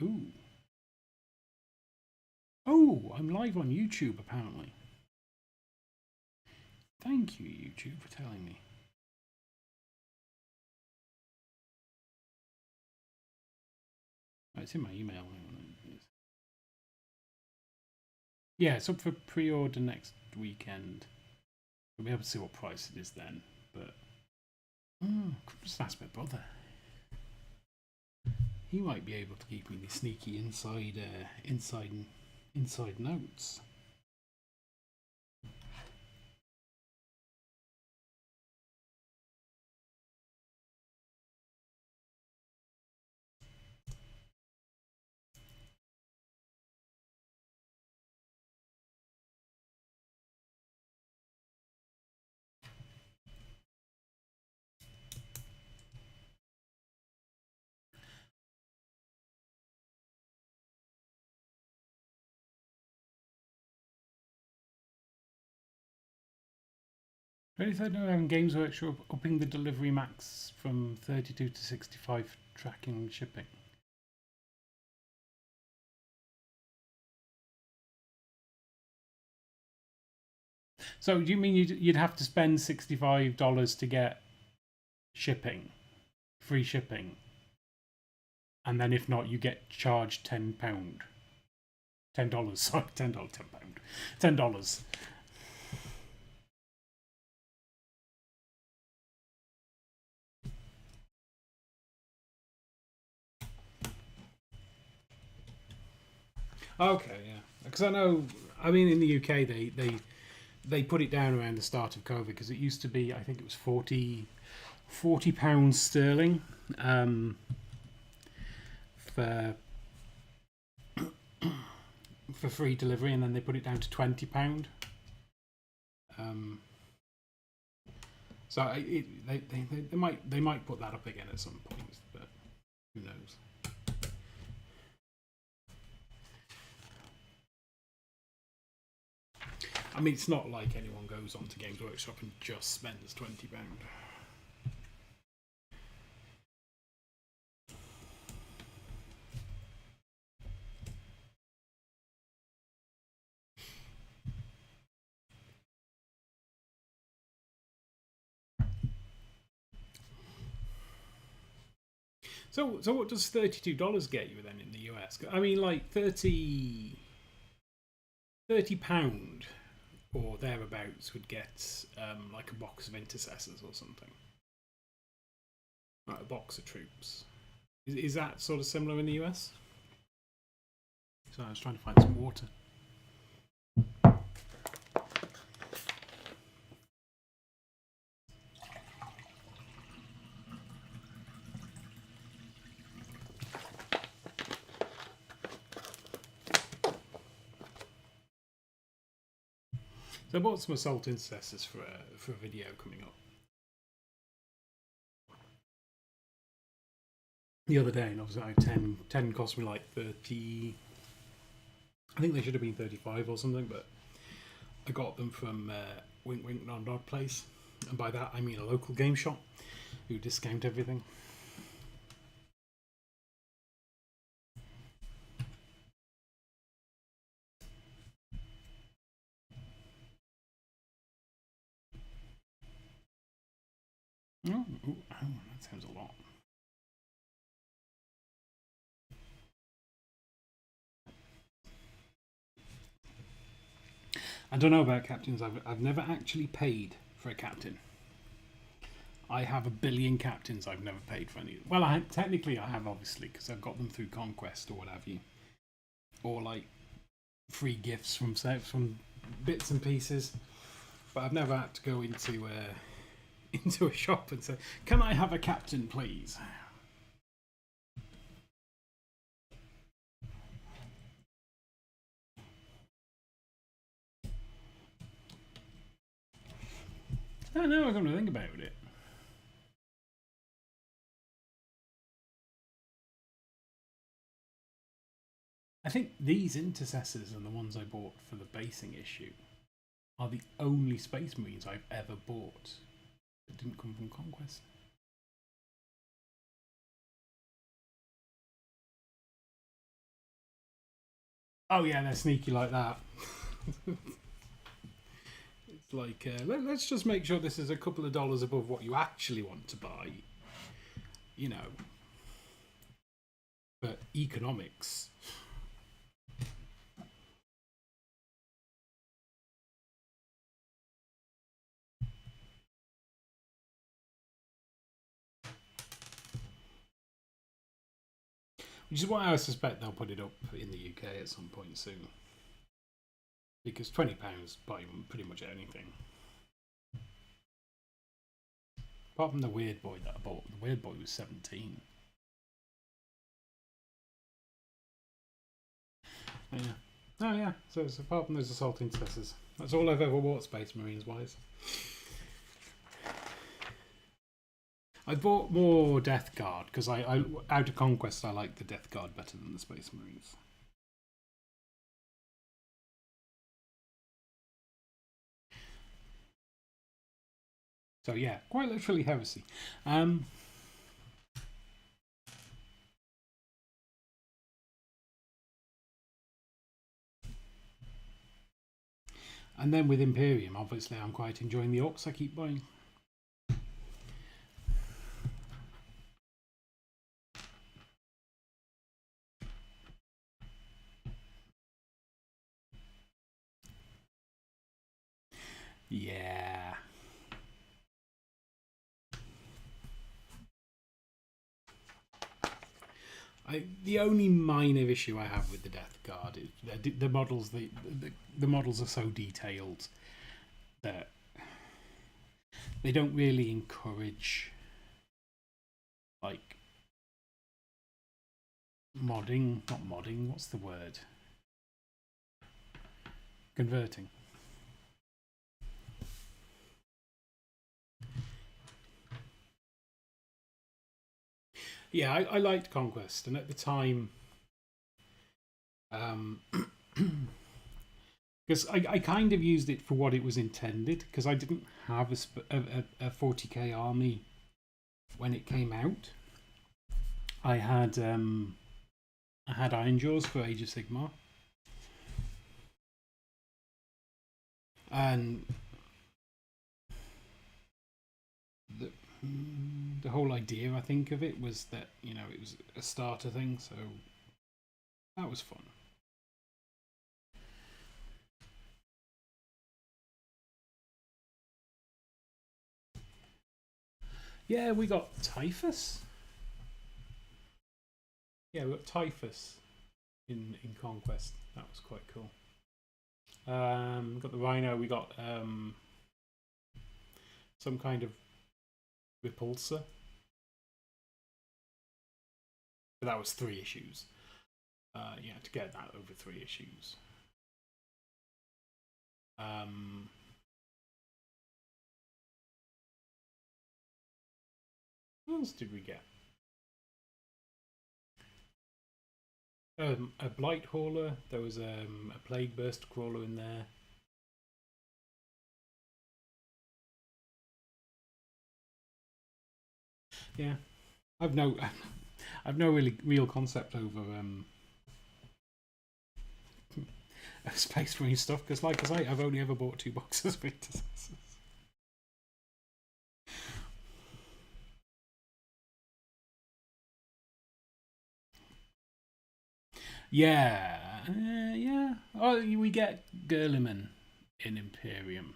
Ooh. Oh, I'm live on YouTube apparently. Thank you, YouTube, for telling me. Oh, it's in my email. Yeah, it's up for pre-order next weekend. We'll be able to see what price it is then. But just ask my brother. He might be able to give me the sneaky inside notes. $23 having Games Workshop upping the delivery max from 32 to 65 tracking shipping. So do you mean you'd have to spend $65 to get shipping, free shipping, and then if not, you get charged £10, $10. Sorry, $10. Okay, yeah, because I know. I mean, in the UK, they put it down around the start of COVID because it used to be, I think it was £40 sterling for free delivery, and then they put it down to £20. So they might put that up again at some point, but who knows? I mean, it's not like anyone goes onto Games Workshop and just spends £20. So what does $32 get you then in the US? I mean, like £30 or thereabouts would get like a box of intercessors or something, like a box of troops. Is that sort of similar in the US? So I was trying to find some water. So I bought some assault intercessors for a video coming up the other day, and obviously 10 cost me like 30. I think they should have been 35 or something, but I got them from Wink Wink Nod Nod Place, and by that I mean a local game shop who discount everything. Oh, that sounds a lot. I don't know about captains. I've never actually paid for a captain. I have a billion captains I've never paid for any. Well, technically I have, obviously, because I've got them through Conquest or what have you, or like free gifts from bits and pieces. But I've never had to go into into a shop and say, "Can I have a captain, please?" I know, I'm going to think about it. I think these intercessors and the ones I bought for the basing issue are the only Space Marines I've ever bought that didn't come from Conquest. Oh yeah, they're sneaky like that. It's like, let's just make sure this is a couple of dollars above what you actually want to buy. You know. But economics. Which is why I suspect they'll put it up in the UK at some point soon. Because £20 buy pretty much anything. Apart from the Weird Boy that I bought. The Weird Boy was 17. Yeah. Oh yeah, so it's apart from those Assault Intercessors. That's all I've ever bought Space Marines wise. I bought more Death Guard because I out of Conquest I like the Death Guard better than the Space Marines. So yeah, quite literally heresy. And then with Imperium, obviously I'm quite enjoying the Orcs I keep buying. Yeah. The only minor issue I have with the Death Guard is the models. The models are so detailed that they don't really encourage like modding. Not modding. What's the word? Converting. Yeah, I liked Conquest, and at the time, because I kind of used it for what it was intended, because I didn't have a 40k army when it came out. I had Iron Jaws for Age of Sigmar, and the whole idea, I think, of it was that, you know, it was a starter thing, so that was fun. Yeah, we got Typhus. Yeah, we got Typhus in Conquest. That was quite cool. We got the Rhino. We got some kind of repulsor. But that was 3 issues. Yeah, to get that over 3 issues. What else did we get? A Blight Hauler. There was a Plague Burst Crawler in there. Yeah, I've no really real concept over Space Marine stuff, because, like I say, I've only ever bought 2 boxes of Intercessors. Yeah, yeah. Oh, we get Gurliman in Imperium.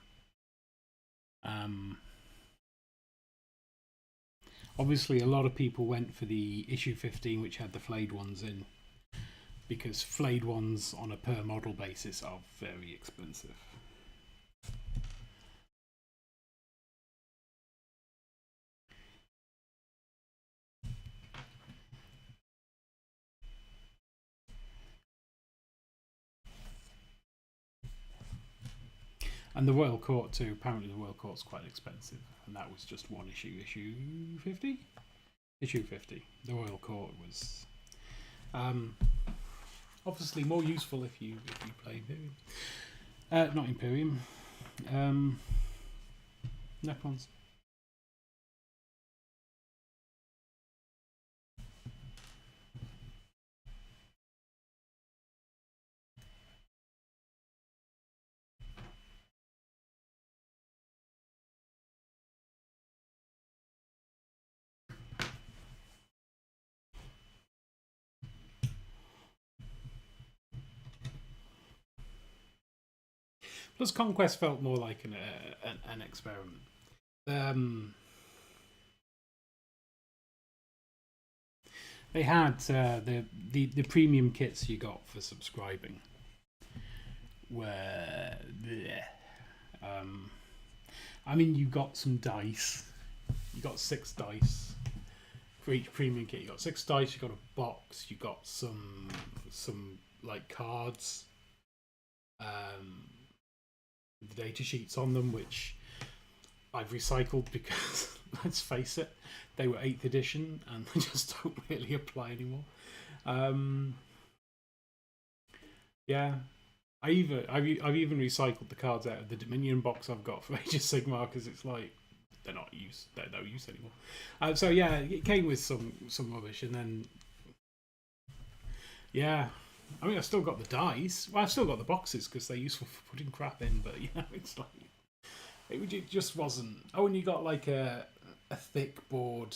Obviously, a lot of people went for the issue 15, which had the flayed ones in, because flayed ones on a per model basis are very expensive. And the Royal Court too. Apparently the Royal Court's quite expensive, and that was just one issue. Issue 50. Issue 50. The Royal Court was obviously more useful if you play Imperium. Not Imperium. Necrons. Plus, Conquest felt more like an experiment. They had the premium kits you got for subscribing were I mean, you got some dice. You got 6 dice for each premium kit. You got 6 dice. You got a box. You got some like cards. The data sheets on them, which I've recycled because let's face it, they were 8th edition and they just don't really apply anymore. Yeah, I've even recycled the cards out of the Dominion box I've got for Age of Sigmar because it's like they're no use anymore. So yeah, it came with some rubbish, and then yeah, I mean, I've still got the dice. Well, I've still got the boxes because they're useful for putting crap in. But you know, it's like it just wasn't. Oh, and you got like a thick board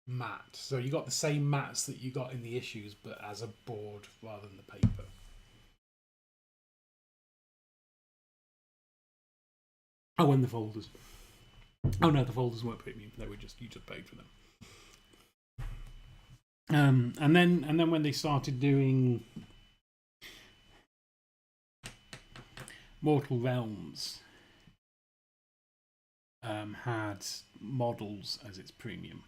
mat, so you got the same mats that you got in the issues, but as a board rather than the paper. Oh, and the folders. Oh no, the folders weren't premium. They were you just paid for them. And then when they started doing Mortal Realms, had models as its premium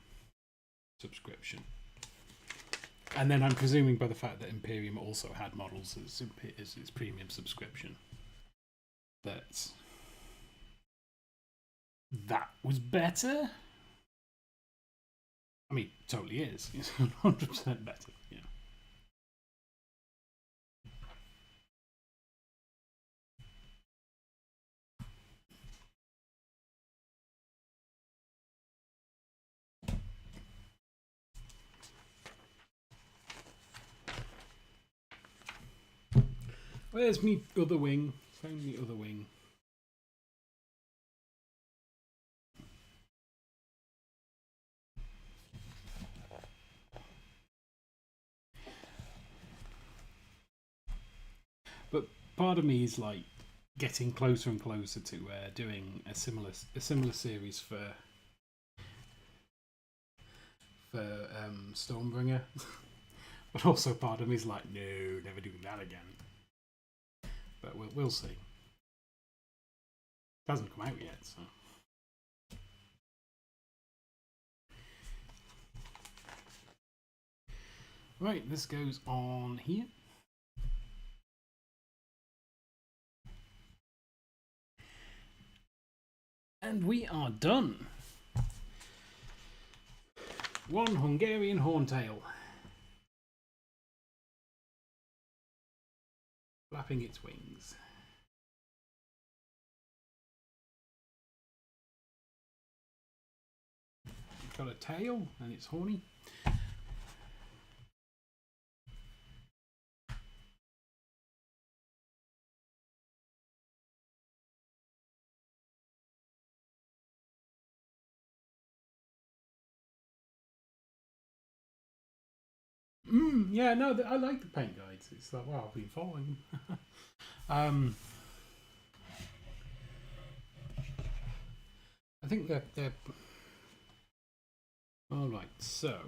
subscription. And then I'm presuming by the fact that Imperium also had models as its premium subscription, that was better. I mean, it totally is. It's 100% better. Yeah. Where's me other wing? Found me other wing. But part of me is like getting closer and closer to doing a similar series for Stormbringer. But also part of me is like, no, never doing that again. But we'll see. It hasn't come out yet, so. Right, this goes on here. And we are done. One Hungarian Horntail. Flapping its wings. It's got a tail and it's horny. Yeah, no, I like the paint guides. It's like, wow, I've been following them. I think they're all right. So,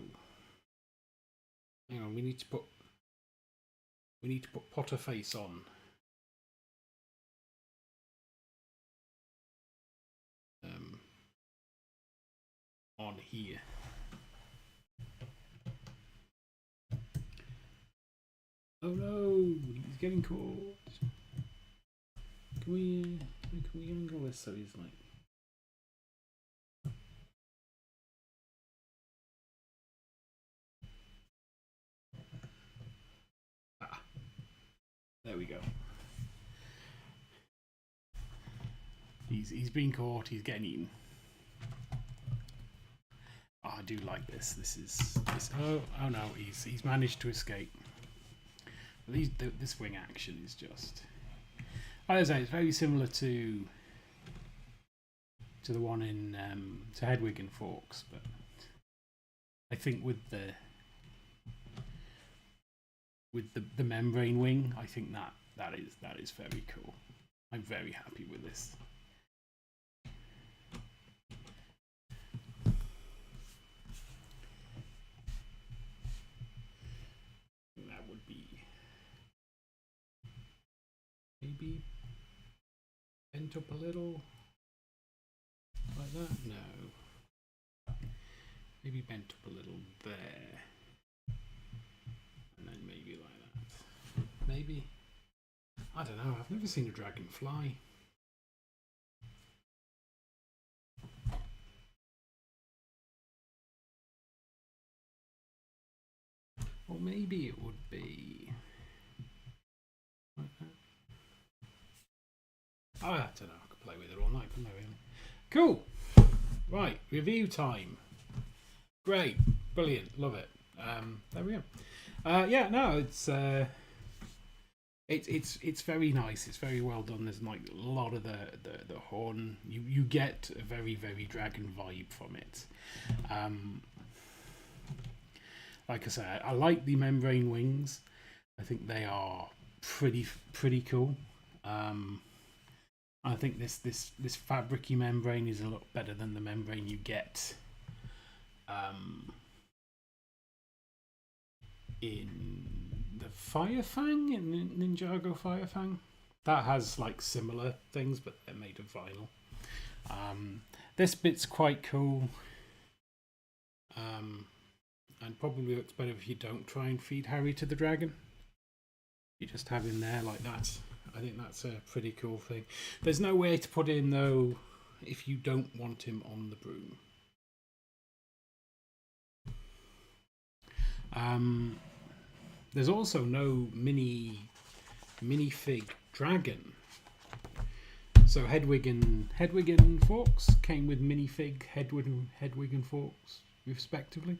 hang on, we need to put Potter face on. On here. Oh no, he's getting caught. Come here. Can we angle this so he's like... Ah, there we go. He's been caught. He's getting eaten. Oh, I do like this. This. Oh no! He's managed to escape. This wing action is just. I would say it's very similar to the one in to Hedwig and Forks, but I think with the membrane wing, I think that is very cool. I'm very happy with this. That would be maybe bent up a little like that. No, maybe bent up a little there, and then maybe like that. Maybe, I don't know. I've never seen a dragon fly. Or maybe it would be like that. Oh, I don't know. I could play with it all night, couldn't I, really? Cool. Right, review time. Great, brilliant, love it. There we go. Yeah, no, it's very nice. It's very well done. There's like a lot of the horn. You get a very dragon vibe from it. Like I say, I like the membrane wings. I think they are pretty cool. I think this fabricy membrane is a lot better than the membrane you get in the Firefang, in Ninjago Firefang. That has like similar things, but they're made of vinyl. This bit's quite cool. And probably looks better if you don't try and feed Harry to the dragon. You just have him there like that. I think that's a pretty cool thing. There's no way to put him though if you don't want him on the broom. There's also no minifig dragon. So Hedwig and Forks came with minifig Hedwig and Forks respectively.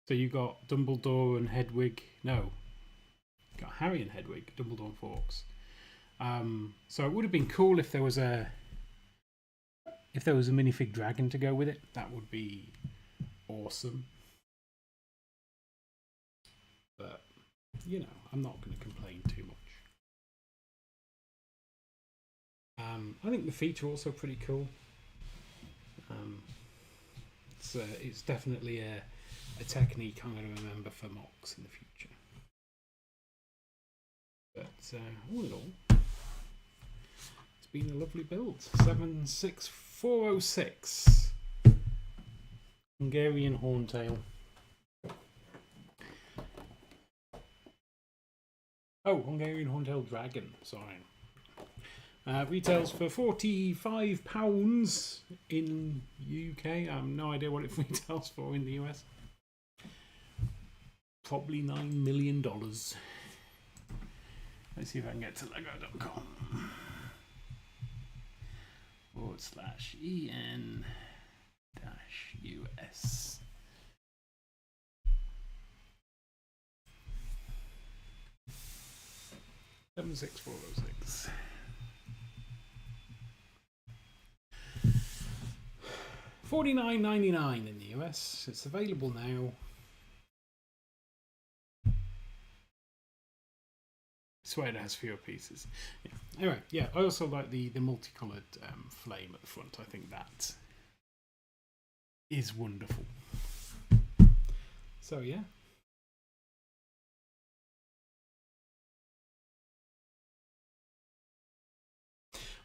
So you got Dumbledore and Hedwig. No, got Harry and Hedwig, Dumbledore and Forks. So it would have been cool if there was a minifig dragon to go with it. That would be awesome. But you know, I'm not going to complain too much. I think the feet are also pretty cool. It's definitely a technique I'm going to remember for mocks in the future. But all in all, it's been a lovely build. 76406 Hungarian Horntail. Oh, Hungarian Horntail Dragon, sorry. Retails for £45 in UK. I have no idea what it retails for in the US. Probably $9 million. Let's see if I can get to lego.com /EN-US. $76406. $49.99 in the US. It's available now. I swear it has fewer pieces. Yeah. Anyway, yeah, I also like the multicoloured flame at the front. I think that is wonderful. So yeah.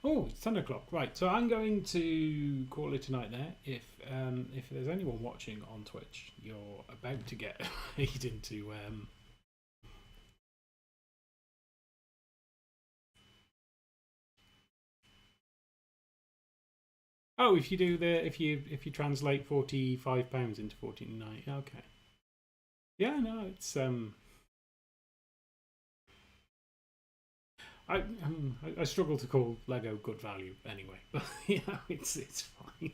Oh, it's 10 o'clock. Right, so I'm going to call it a night there. If there's anyone watching on Twitch, you're about to get paid into Oh, if you do the if you translate £45 into 14.90, okay. Yeah, no, it's I struggle to call Lego good value anyway, but it's fine.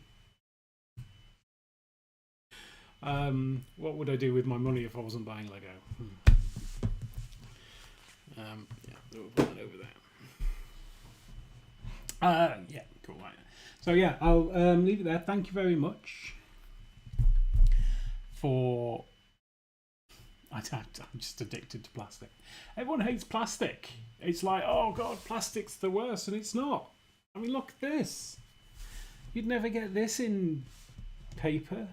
What would I do with my money if I wasn't buying Lego? Yeah, we'll put that over there. Yeah, cool. Right. So yeah, I'll leave it there. Thank you very much for. I'm just addicted to plastic. Everyone hates plastic. It's like, oh god, plastic's the worst, and it's not. I mean, look at this. You'd never get this in paper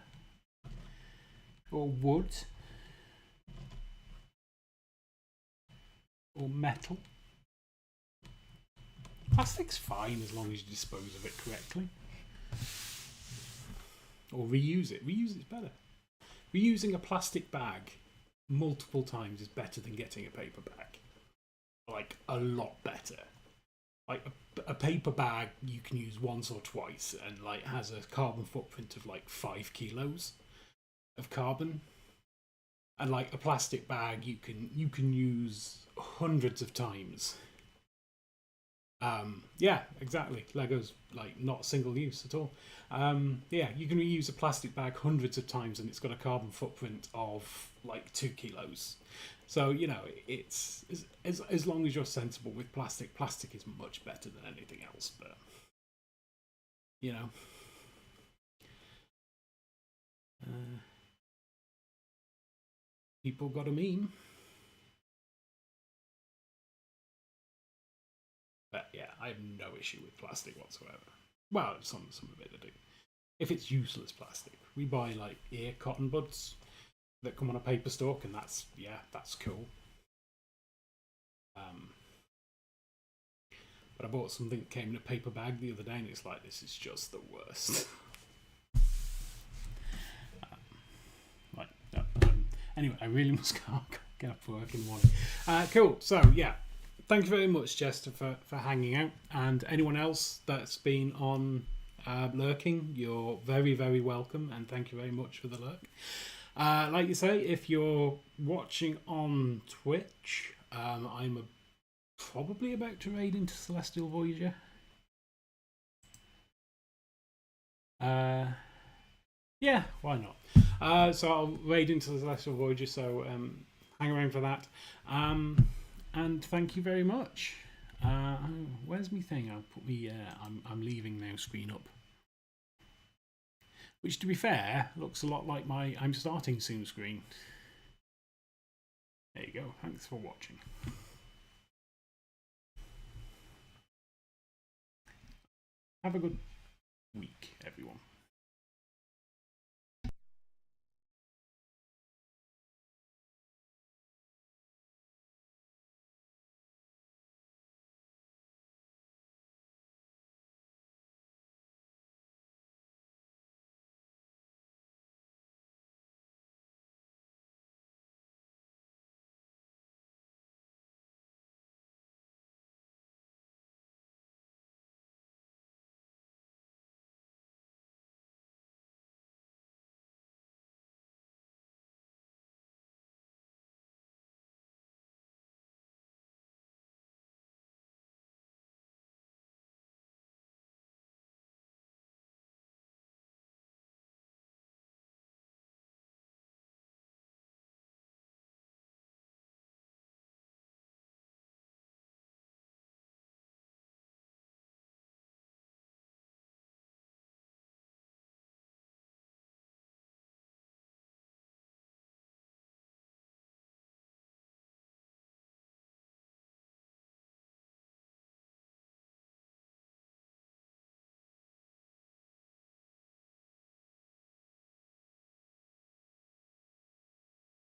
or wood or metal. Plastic's fine as long as you dispose of it correctly. Or reuse it. Reuse it's better. Reusing a plastic bag multiple times is better than getting a paper bag. Like, a lot better. Like, a paper bag you can use once or twice and, like, has a carbon footprint of, like, 5 kilos of carbon. And, like, a plastic bag you can use hundreds of times. Yeah, exactly. Lego's like not single use at all. Yeah, you can reuse a plastic bag hundreds of times and it's got a carbon footprint of like 2 kilos. So, you know, it's as long as you're sensible with plastic, plastic is much better than anything else, but you know. People got a meme. But yeah, I have no issue with plastic whatsoever. Well, some of it I do. If it's useless plastic, we buy like ear cotton buds that come on a paper stalk, and that's cool. But I bought something that came in a paper bag the other day, and it's like, this is just the worst. Anyway, I really must get up for work in the morning. Cool. So yeah. Thank you very much, Jester, for hanging out. And anyone else that's been on lurking, you're very, very welcome. And thank you very much for the lurk. Like you say, if you're watching on Twitch, I'm probably about to raid into Celestial Voyager. Yeah, why not? So I'll raid into the Celestial Voyager, so hang around for that. And thank you very much. Where's my thing? I'll put me. I'm leaving now screen up. Which, to be fair, looks a lot like my I'm starting soon screen. There you go. Thanks for watching. Have a good week, everyone.